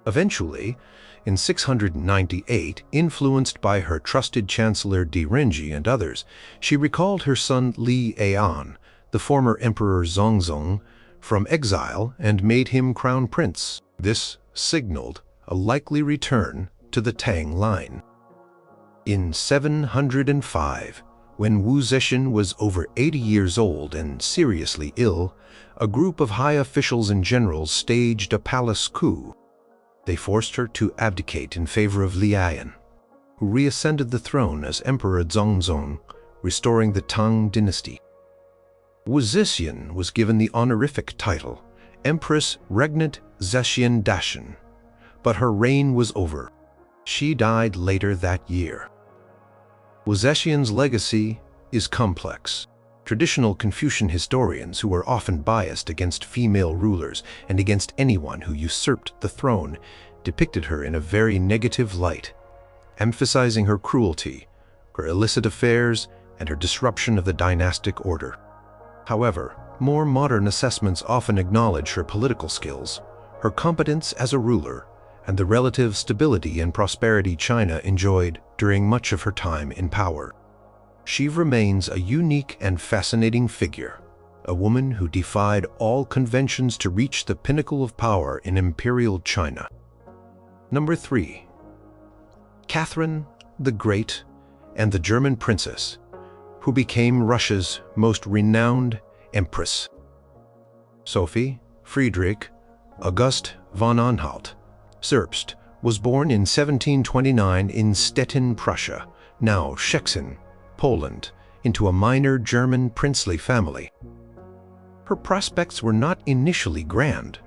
Eventually, in 698, influenced by her trusted Chancellor Di Renji and others, she recalled her son Li An, the former Emperor Zongzong, from exile and made him crown prince. This signaled a likely return to the Tang line. In 705, when Wu Zetian was over 80 years old and seriously ill, a group of high officials and generals staged a palace coup. They forced her to abdicate in favor of Li An, who reascended the throne as Emperor Zongzong, restoring the Tang dynasty. Wu Zetian was given the honorific title Empress Regnant Zetian Dacian, but her reign was over. She died later that year. Wu Zetian's legacy is complex. Traditional Confucian historians, who were often biased against female rulers and against anyone who usurped the throne, depicted her in a very negative light, emphasizing her cruelty, her illicit affairs, and her disruption of the dynastic order. However, more modern assessments often acknowledge her political skills, her competence as a ruler, and the relative stability and prosperity China enjoyed during much of her time in power. She remains a unique and fascinating figure, a woman who defied all conventions to reach the pinnacle of power in imperial China. Number 3. Catherine the Great and the German princess, who became Russia's most renowned empress. Sophie Friedrich August von Anhalt-Zerbst was born in 1729 in Stettin, Prussia, now Szczecin, Poland, into a minor German princely family. Her prospects were not initially grand,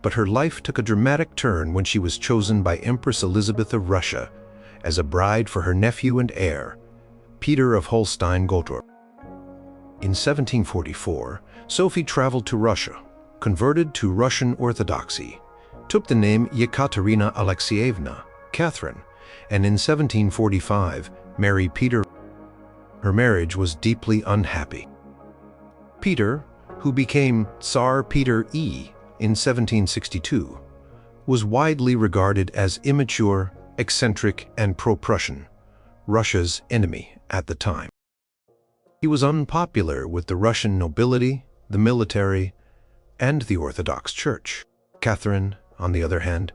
but her life took a dramatic turn when she was chosen by Empress Elizabeth of Russia as a bride for her nephew and heir, Peter of Holstein-Gottorp. In 1744, Sophie traveled to Russia, converted to Russian Orthodoxy, took the name Yekaterina Alexeyevna, Catherine, and in 1745 married Peter. Her marriage was deeply unhappy. Peter, who became Tsar Peter I in 1762, was widely regarded as immature, eccentric, and pro-Prussian, Russia's enemy at the time. He was unpopular with the Russian nobility, the military, and the Orthodox Church. Catherine, on the other hand,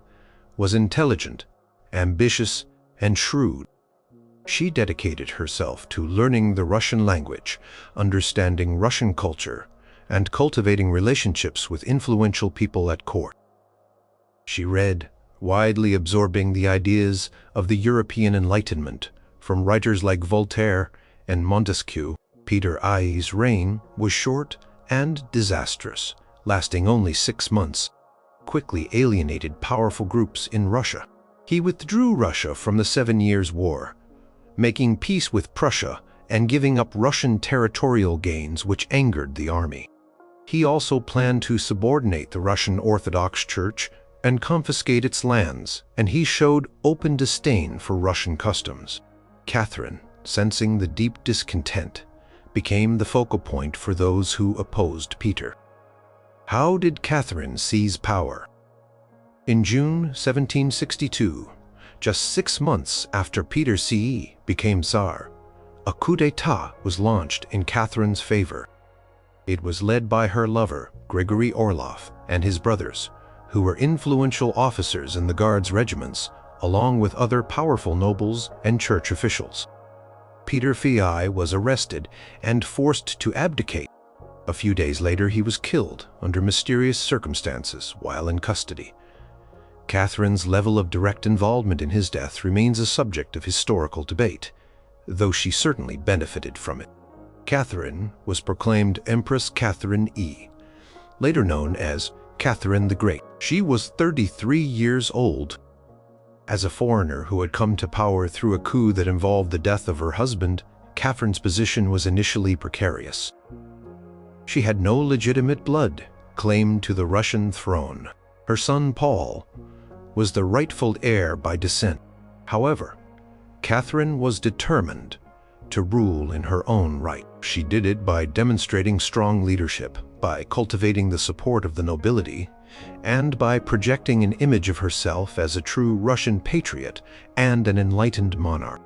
was intelligent, ambitious, and shrewd. She dedicated herself to learning the Russian language, understanding Russian culture, and cultivating relationships with influential people at court. She read, widely absorbing the ideas of the European Enlightenment from writers like Voltaire and Montesquieu. Peter I's reign was short and disastrous, lasting only 6 months. Quickly alienated powerful groups in Russia. He withdrew Russia from the 7 Years' War, making peace with Prussia and giving up Russian territorial gains which angered the army. He also planned to subordinate the Russian Orthodox Church and confiscate its lands, and he showed open disdain for Russian customs. Catherine, sensing the deep discontent, became the focal point for those who opposed Peter. How did Catherine seize power? In June 1762, just 6 months after Peter CE became Tsar, a coup d'état was launched in Catherine's favor. It was led by her lover, Grigory Orlov, and his brothers, who were influential officers in the Guards regiments, along with other powerful nobles and church officials. Peter CE was arrested and forced to abdicate. A few days later, he was killed under mysterious circumstances while in custody. Catherine's level of direct involvement in his death remains a subject of historical debate, though she certainly benefited from it. Catherine was proclaimed Empress Catherine E, later known as Catherine the Great. She was 33 years old. As a foreigner who had come to power through a coup that involved the death of her husband, Catherine's position was initially precarious. She had no legitimate blood claim to the Russian throne. Her son Paul was the rightful heir by descent. However, Catherine was determined to rule in her own right. She did it by demonstrating strong leadership, by cultivating the support of the nobility, and by projecting an image of herself as a true Russian patriot and an enlightened monarch.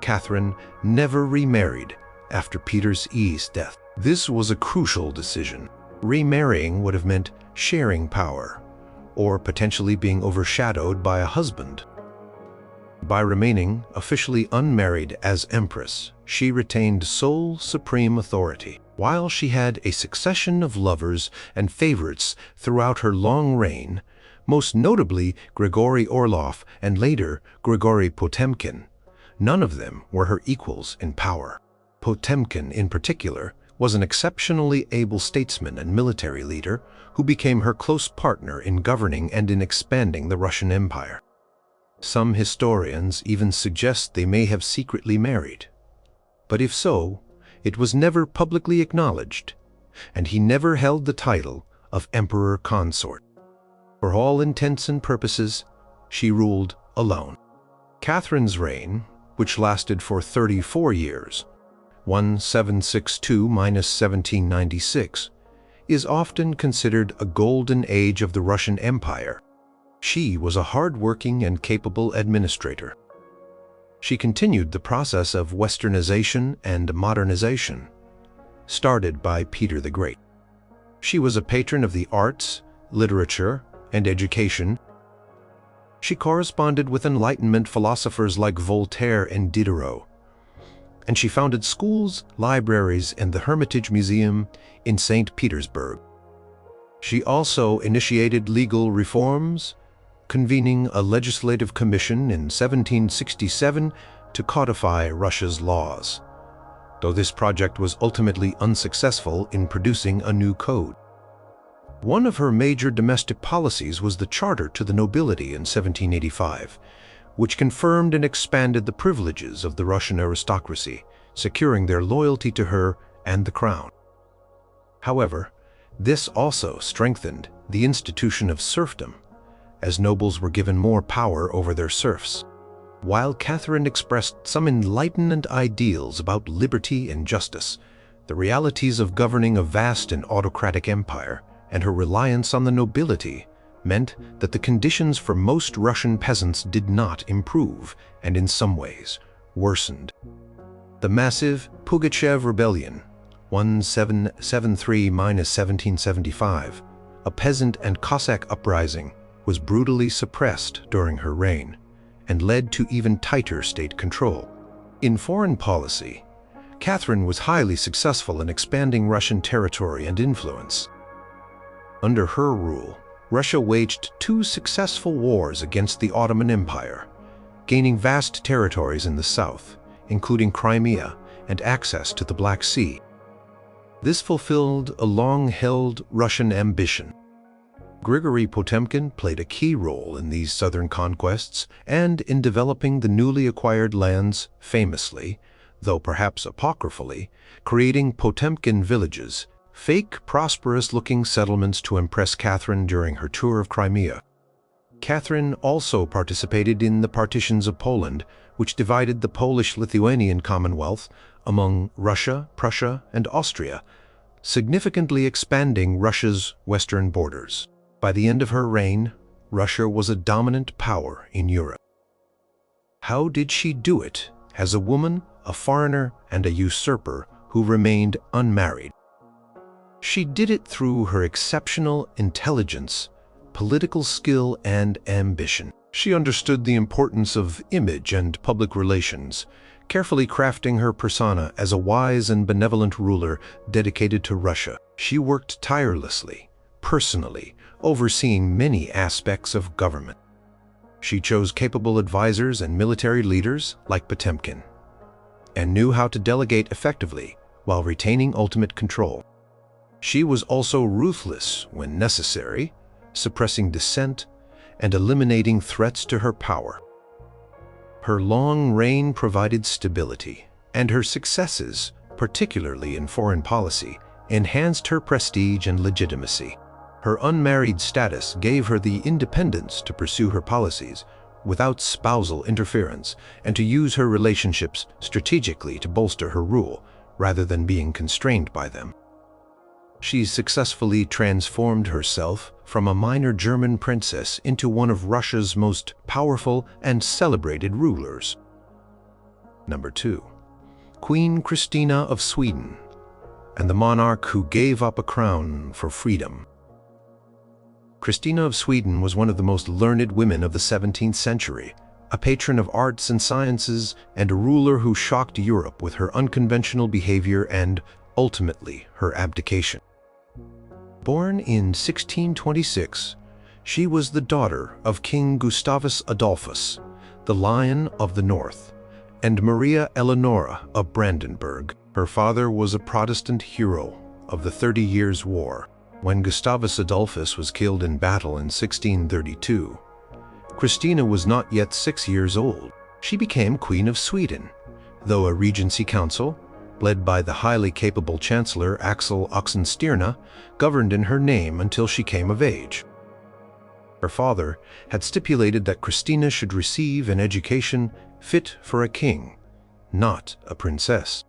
Catherine never remarried after Peter CE's death. This was a crucial decision. Remarrying would have meant sharing power, or potentially being overshadowed by a husband. By remaining officially unmarried as Empress, she retained sole supreme authority. While she had a succession of lovers and favorites throughout her long reign, most notably Grigory Orlov and later Grigory Potemkin, none of them were her equals in power. Potemkin, in particular, was an exceptionally able statesman and military leader who became her close partner in governing and in expanding the Russian Empire. Some historians even suggest they may have secretly married. But if so, it was never publicly acknowledged, and he never held the title of Emperor Consort. For all intents and purposes, she ruled alone. Catherine's reign, which lasted for 34 years, 1762–1796, is often considered a golden age of the Russian Empire. She was a hard-working and capable administrator. She continued the process of westernization and modernization, started by Peter the Great. She was a patron of the arts, literature, and education. She corresponded with Enlightenment philosophers like Voltaire and Diderot, and she founded schools, libraries, and the Hermitage Museum in St. Petersburg. She also initiated legal reforms, convening a legislative commission in 1767 to codify Russia's laws, though this project was ultimately unsuccessful in producing a new code. One of her major domestic policies was the Charter to the Nobility in 1785, which confirmed and expanded the privileges of the Russian aristocracy, securing their loyalty to her and the crown. However, this also strengthened the institution of serfdom, as nobles were given more power over their serfs. While Catherine expressed some enlightenment ideals about liberty and justice, the realities of governing a vast and autocratic empire and her reliance on the nobility meant that the conditions for most Russian peasants did not improve and in some ways worsened. The massive Pugachev Rebellion, 1773–1775, a peasant and Cossack uprising, was brutally suppressed during her reign and led to even tighter state control. In foreign policy, Catherine was highly successful in expanding Russian territory and influence. Under her rule, Russia waged 2 successful wars against the Ottoman Empire, gaining vast territories in the south, including Crimea and access to the Black Sea. This fulfilled a long-held Russian ambition. Grigory Potemkin played a key role in these southern conquests and in developing the newly acquired lands, famously, though perhaps apocryphally, creating Potemkin villages fake, prosperous-looking settlements to impress Catherine during her tour of Crimea. Catherine also participated in the partitions of Poland, which divided the Polish-Lithuanian Commonwealth among Russia, Prussia, and Austria, significantly expanding Russia's western borders. By the end of her reign, Russia was a dominant power in Europe. How did she do it as a woman, a foreigner, and a usurper who remained unmarried? She did it through her exceptional intelligence, political skill, and ambition. She understood the importance of image and public relations, carefully crafting her persona as a wise and benevolent ruler dedicated to Russia. She worked tirelessly, personally, overseeing many aspects of government. She chose capable advisors and military leaders like Potemkin, and knew how to delegate effectively while retaining ultimate control. She was also ruthless when necessary, suppressing dissent and eliminating threats to her power. Her long reign provided stability, and her successes, particularly in foreign policy, enhanced her prestige and legitimacy. Her unmarried status gave her the independence to pursue her policies without spousal interference and to use her relationships strategically to bolster her rule, rather than being constrained by them. She successfully transformed herself from a minor German princess into one of Russia's most powerful and celebrated rulers. Number 2. Queen Christina of Sweden, and the monarch who gave up a crown for freedom. Christina of Sweden was one of the most learned women of the 17th century, a patron of arts and sciences, and a ruler who shocked Europe with her unconventional behavior and, ultimately, her abdication. Born in 1626, she was the daughter of King Gustavus Adolphus, the Lion of the North, and Maria Eleonora of Brandenburg. Her father was a Protestant hero of the 30 Years' War. When Gustavus Adolphus was killed in battle in 1632, Christina was not yet 6 years old. She became Queen of Sweden, though a regency council, led by the highly capable Chancellor Axel Oxenstierna, governed in her name until she came of age. Her father had stipulated that Christina should receive an education fit for a king, not a princess.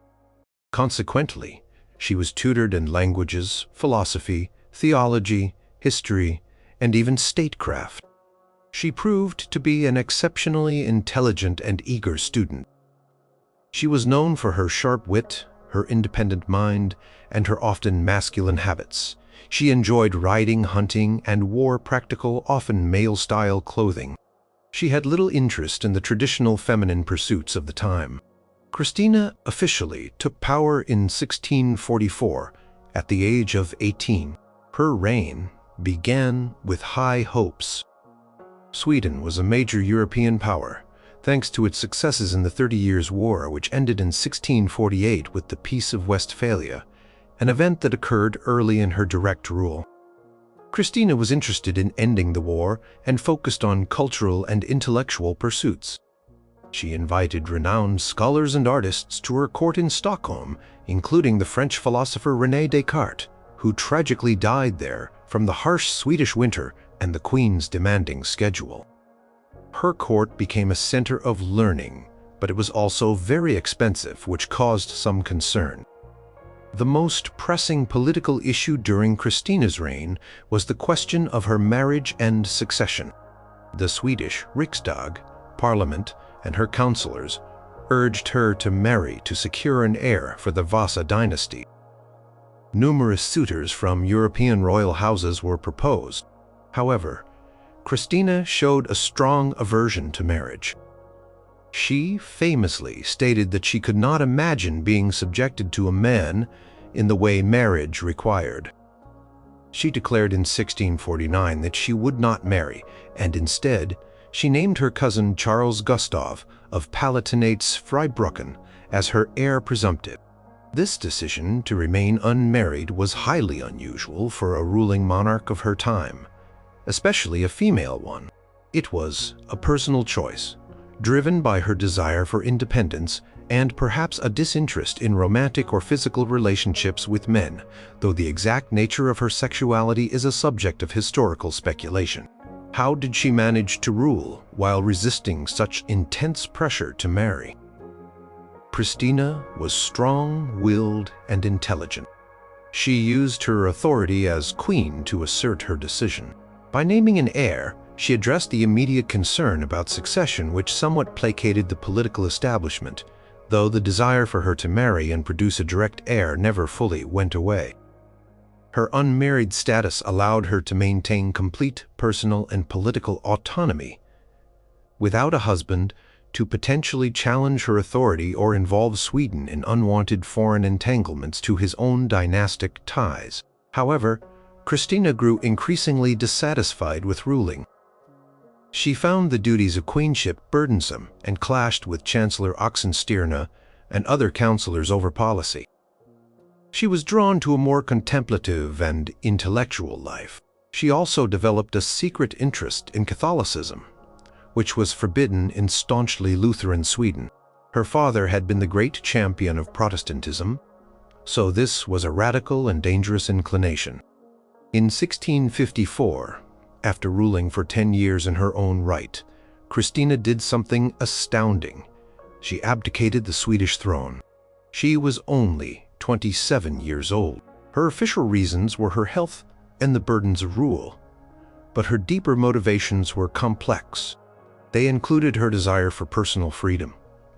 Consequently, she was tutored in languages, philosophy, theology, history, and even statecraft. She proved to be an exceptionally intelligent and eager student. She was known for her sharp wit, her independent mind, and her often masculine habits. She enjoyed riding, hunting, and wore practical, often male-style clothing. She had little interest in the traditional feminine pursuits of the time. Christina officially took power in 1644 at the age of 18. Her reign began with high hopes. Sweden was a major European power, thanks to its successes in the 30 Years' War, which ended in 1648 with the Peace of Westphalia, an event that occurred early in her direct rule. Christina was interested in ending the war and focused on cultural and intellectual pursuits. She invited renowned scholars and artists to her court in Stockholm, including the French philosopher René Descartes, who tragically died there from the harsh Swedish winter and the Queen's demanding schedule. Her court became a center of learning, but it was also very expensive, which caused some concern. The most pressing political issue during Christina's reign was the question of her marriage and succession. The Swedish Riksdag, Parliament, and her councillors urged her to marry to secure an heir for the Vasa dynasty. Numerous suitors from European royal houses were proposed. However, Christina showed a strong aversion to marriage. She famously stated that she could not imagine being subjected to a man in the way marriage required. She declared in 1649 that she would not marry, and instead, she named her cousin Charles Gustav of Palatinate-Zweibrücken as her heir presumptive. This decision to remain unmarried was highly unusual for a ruling monarch of her time, especially a female one. It was a personal choice, driven by her desire for independence and perhaps a disinterest in romantic or physical relationships with men, though the exact nature of her sexuality is a subject of historical speculation. How did she manage to rule while resisting such intense pressure to marry? Christina was strong-willed and intelligent. She used her authority as queen to assert her decision. By naming an heir, she addressed the immediate concern about succession which somewhat placated the political establishment, though the desire for her to marry and produce a direct heir never fully went away. Her unmarried status allowed her to maintain complete personal and political autonomy. Without a husband, to potentially challenge her authority or involve Sweden in unwanted foreign entanglements to his own dynastic ties. However, Christina grew increasingly dissatisfied with ruling. She found the duties of queenship burdensome and clashed with Chancellor Oxenstierna and other counselors over policy. She was drawn to a more contemplative and intellectual life. She also developed a secret interest in Catholicism, which was forbidden in staunchly Lutheran Sweden. Her father had been the great champion of Protestantism, so this was a radical and dangerous inclination. In 1654, after ruling for 10 years in her own right, Christina did something astounding. She abdicated the Swedish throne. She was only 27 years old. Her official reasons were her health and the burdens of rule, but her deeper motivations were complex. They included her desire for personal freedom,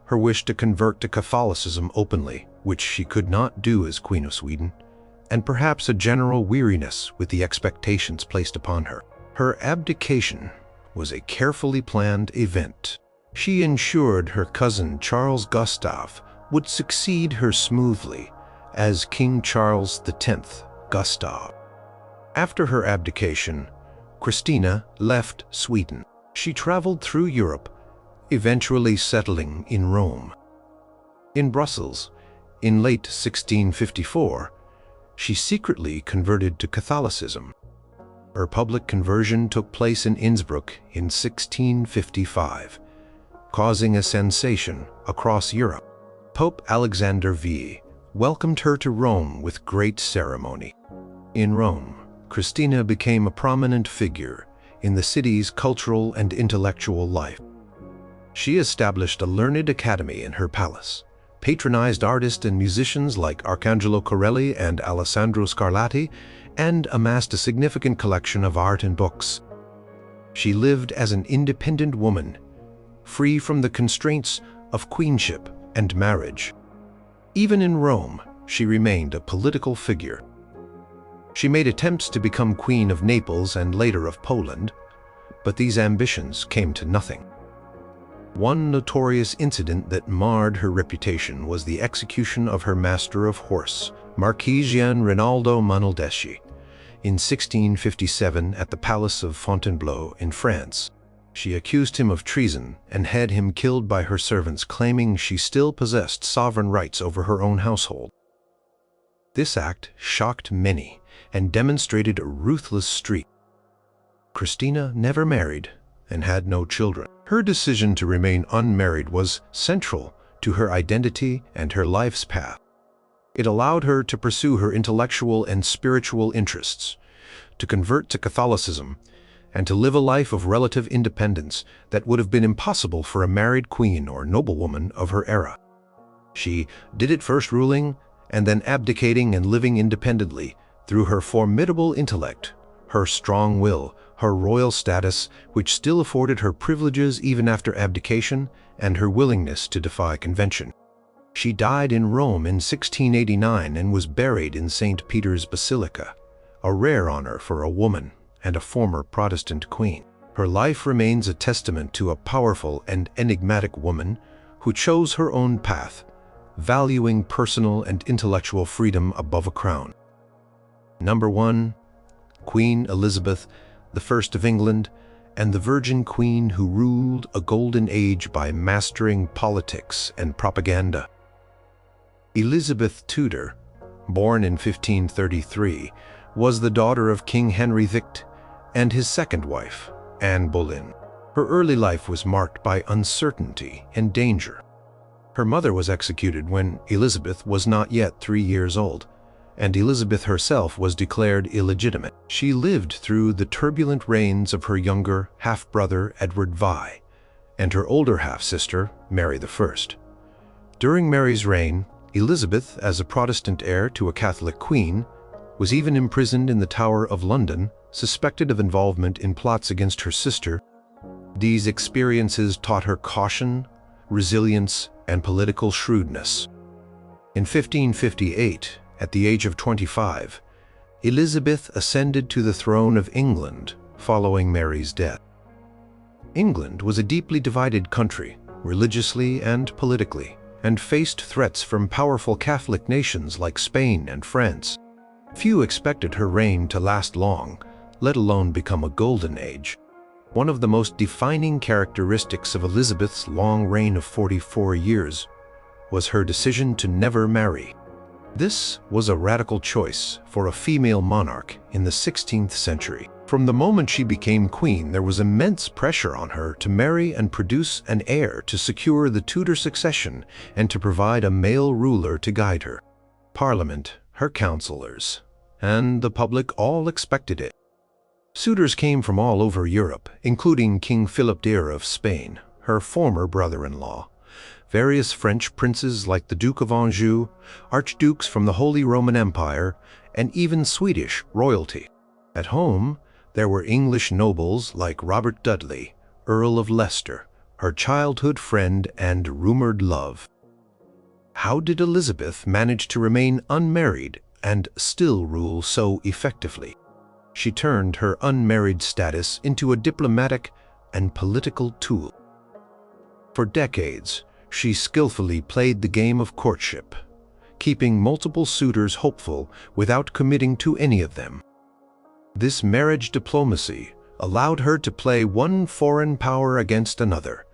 her wish to convert to Catholicism openly, which she could not do as Queen of Sweden, and perhaps a general weariness with the expectations placed upon her. Her abdication was a carefully planned event. She ensured her cousin Charles Gustav would succeed her smoothly as King Charles X Gustav. After her abdication, Christina left Sweden. She traveled through Europe, eventually settling in Rome. In Brussels, in late 1654, she secretly converted to Catholicism. Her public conversion took place in Innsbruck in 1655, causing a sensation across Europe. Pope Alexander V welcomed her to Rome with great ceremony. In Rome, Christina became a prominent figure in the city's cultural and intellectual life. She established a learned academy in her palace, patronized artists and musicians like Arcangelo Corelli and Alessandro Scarlatti, and amassed a significant collection of art and books. She lived as an independent woman, free from the constraints of queenship and marriage. Even in Rome, she remained a political figure. She made attempts to become Queen of Naples and later of Poland, but these ambitions came to nothing. One notorious incident that marred her reputation was the execution of her master of horse, Marquis Rinaldo Monaldeschi, in 1657 at the Palace of Fontainebleau in France. She accused him of treason and had him killed by her servants, claiming she still possessed sovereign rights over her own household. This act shocked many and demonstrated a ruthless streak. Christina never married and had no children. Her decision to remain unmarried was central to her identity and her life's path. It allowed her to pursue her intellectual and spiritual interests, to convert to Catholicism, and to live a life of relative independence that would have been impossible for a married queen or noblewoman of her era. She did it first ruling and then abdicating and living independently through her formidable intellect, her strong will, her royal status, which still afforded her privileges even after abdication, and her willingness to defy convention. She died in Rome in 1689 and was buried in St. Peter's Basilica, a rare honor for a woman and a former Protestant queen. Her life remains a testament to a powerful and enigmatic woman who chose her own path, valuing personal and intellectual freedom above a crown. Number 1. Queen Elizabeth I of England, and the Virgin Queen who ruled a golden age by mastering politics and propaganda. Elizabeth Tudor, born in 1533, was the daughter of King Henry VI and his second wife, Anne Boleyn. Her early life was marked by uncertainty and danger. Her mother was executed when Elizabeth was not yet 3 years old, and Elizabeth herself was declared illegitimate. She lived through the turbulent reigns of her younger half-brother Edward VI and her older half-sister Mary I. During Mary's reign, Elizabeth, as a Protestant heir to a Catholic queen, was even imprisoned in the Tower of London, suspected of involvement in plots against her sister. These experiences taught her caution, resilience, and political shrewdness. In 1558, at the age of 25, Elizabeth ascended to the throne of England following Mary's death. England was a deeply divided country, religiously and politically, and faced threats from powerful Catholic nations like Spain and France. Few expected her reign to last long, let alone become a golden age. One of the most defining characteristics of Elizabeth's long reign of 44 years was her decision to never marry. This was a radical choice for a female monarch in the 16th century. From the moment she became queen, there was immense pressure on her to marry and produce an heir to secure the Tudor succession and to provide a male ruler to guide her. Parliament, her counselors, and the public all expected it. Suitors came from all over Europe, including King Philip II of Spain, her former brother-in-law, various French princes like the Duke of Anjou, archdukes from the Holy Roman Empire, and even Swedish royalty. At home, there were English nobles like Robert Dudley, Earl of Leicester, her childhood friend and rumored love. How did Elizabeth manage to remain unmarried and still rule so effectively? She turned her unmarried status into a diplomatic and political tool. For decades, she skillfully played the game of courtship, keeping multiple suitors hopeful without committing to any of them. This marriage diplomacy allowed her to play one foreign power against another,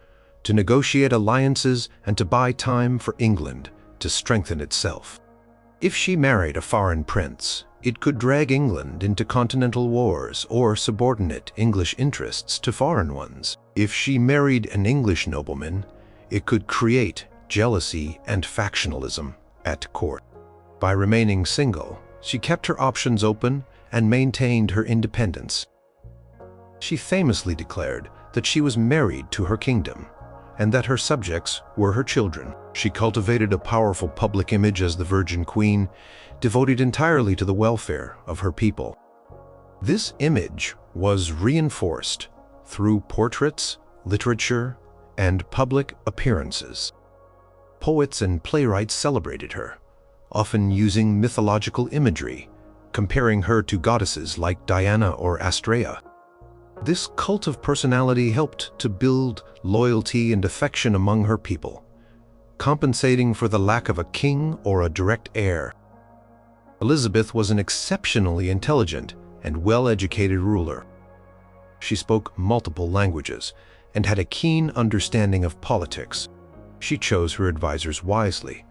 to negotiate alliances and to buy time for England to strengthen itself. If she married a foreign prince, it could drag England into continental wars or subordinate English interests to foreign ones. If she married an English nobleman, it could create jealousy and factionalism at court. By remaining single, she kept her options open and maintained her independence. She famously declared that she was married to her kingdom and that her subjects were her children. She cultivated a powerful public image as the Virgin Queen, devoted entirely to the welfare of her people. This image was reinforced through portraits, literature, and public appearances. Poets and playwrights celebrated her, often using mythological imagery, comparing her to goddesses like Diana or Astrea. This cult of personality helped to build loyalty and affection among her people, compensating for the lack of a king or a direct heir. Elizabeth was an exceptionally intelligent and well-educated ruler. She spoke multiple languages and had a keen understanding of politics. She chose her advisors wisely,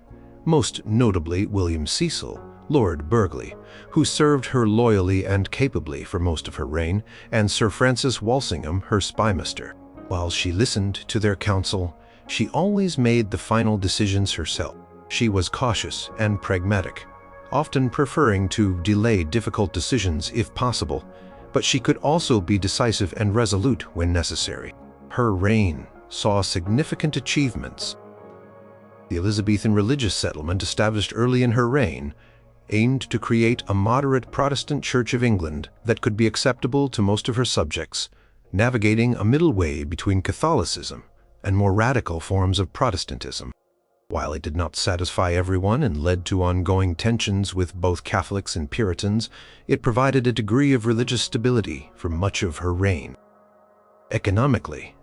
most notably William Cecil, Lord Burghley, who served her loyally and capably for most of her reign, and Sir Francis Walsingham, her spymaster. While she listened to their counsel, she always made the final decisions herself. She was cautious and pragmatic, often preferring to delay difficult decisions if possible, but she could also be decisive and resolute when necessary. Her reign saw significant achievements. The Elizabethan religious settlement established early in her reign aimed to create a moderate Protestant Church of England that could be acceptable to most of her subjects, navigating a middle way between Catholicism and more radical forms of Protestantism. While it did not satisfy everyone and led to ongoing tensions with both Catholics and Puritans, it provided a degree of religious stability for much of her reign. Economically,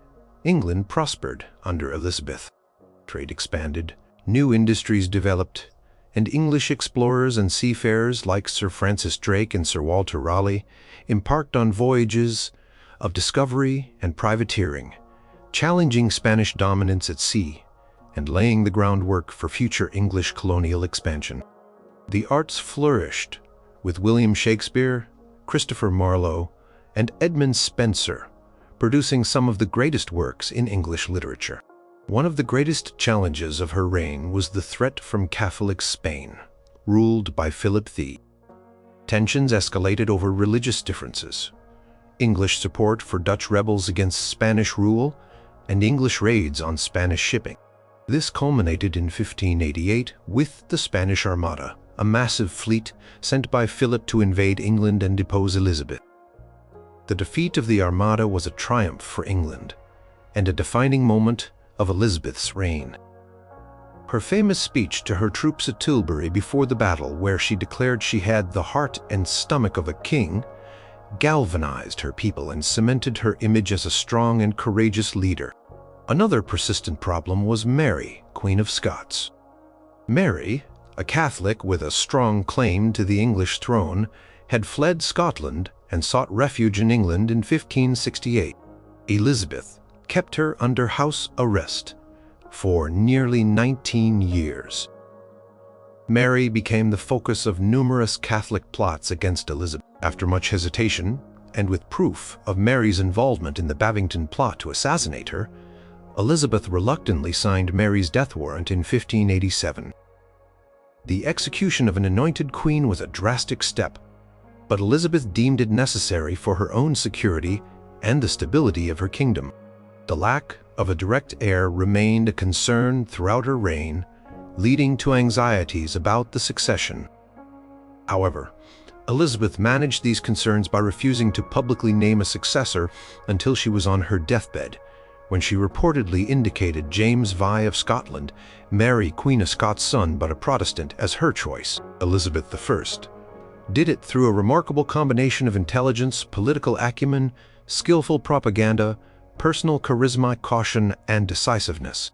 England prospered under Elizabeth. Trade expanded, new industries developed, and English explorers and seafarers like Sir Francis Drake and Sir Walter Raleigh embarked on voyages of discovery and privateering, challenging Spanish dominance at sea and laying the groundwork for future English colonial expansion. The arts flourished, with William Shakespeare, Christopher Marlowe, and Edmund Spenser producing some of the greatest works in English literature. One of the greatest challenges of her reign was the threat from Catholic Spain, ruled by Philip II. Tensions escalated over religious differences, English support for Dutch rebels against Spanish rule, and English raids on Spanish shipping. This culminated in 1588 with the Spanish Armada, a massive fleet sent by Philip to invade England and depose Elizabeth. The defeat of the Armada was a triumph for England, and a defining moment of Elizabeth's reign. Her famous speech to her troops at Tilbury before the battle, where she declared she had the heart and stomach of a king, galvanized her people and cemented her image as a strong and courageous leader. Another persistent problem was Mary, Queen of Scots. Mary, a Catholic with a strong claim to the English throne, had fled Scotland and sought refuge in England in 1568. Elizabeth kept her under house arrest for nearly 19 years. Mary became the focus of numerous Catholic plots against Elizabeth. After much hesitation, and with proof of Mary's involvement in the Babington plot to assassinate her, Elizabeth reluctantly signed Mary's death warrant in 1587. The execution of an anointed queen was a drastic step, but Elizabeth deemed it necessary for her own security and the stability of her kingdom. The lack of a direct heir remained a concern throughout her reign, leading to anxieties about the succession. However, Elizabeth managed these concerns by refusing to publicly name a successor until she was on her deathbed, when she reportedly indicated James Vi of Scotland, Mary, Queen of Scots' son but a Protestant, as her choice. Elizabeth I did it through a remarkable combination of intelligence, political acumen, skillful propaganda, personal charisma, caution, and decisiveness.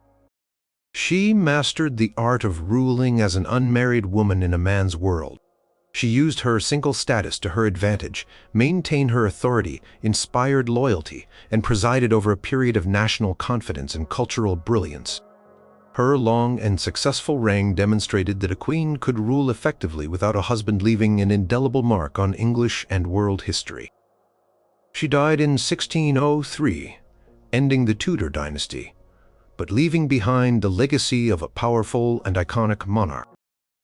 She mastered the art of ruling as an unmarried woman in a man's world. She used her single status to her advantage, maintained her authority, inspired loyalty, and presided over a period of national confidence and cultural brilliance. Her long and successful reign demonstrated that a queen could rule effectively without a husband leaving an indelible mark on English and world history. She died in 1603, ending the Tudor dynasty, but leaving behind the legacy of a powerful and iconic monarch.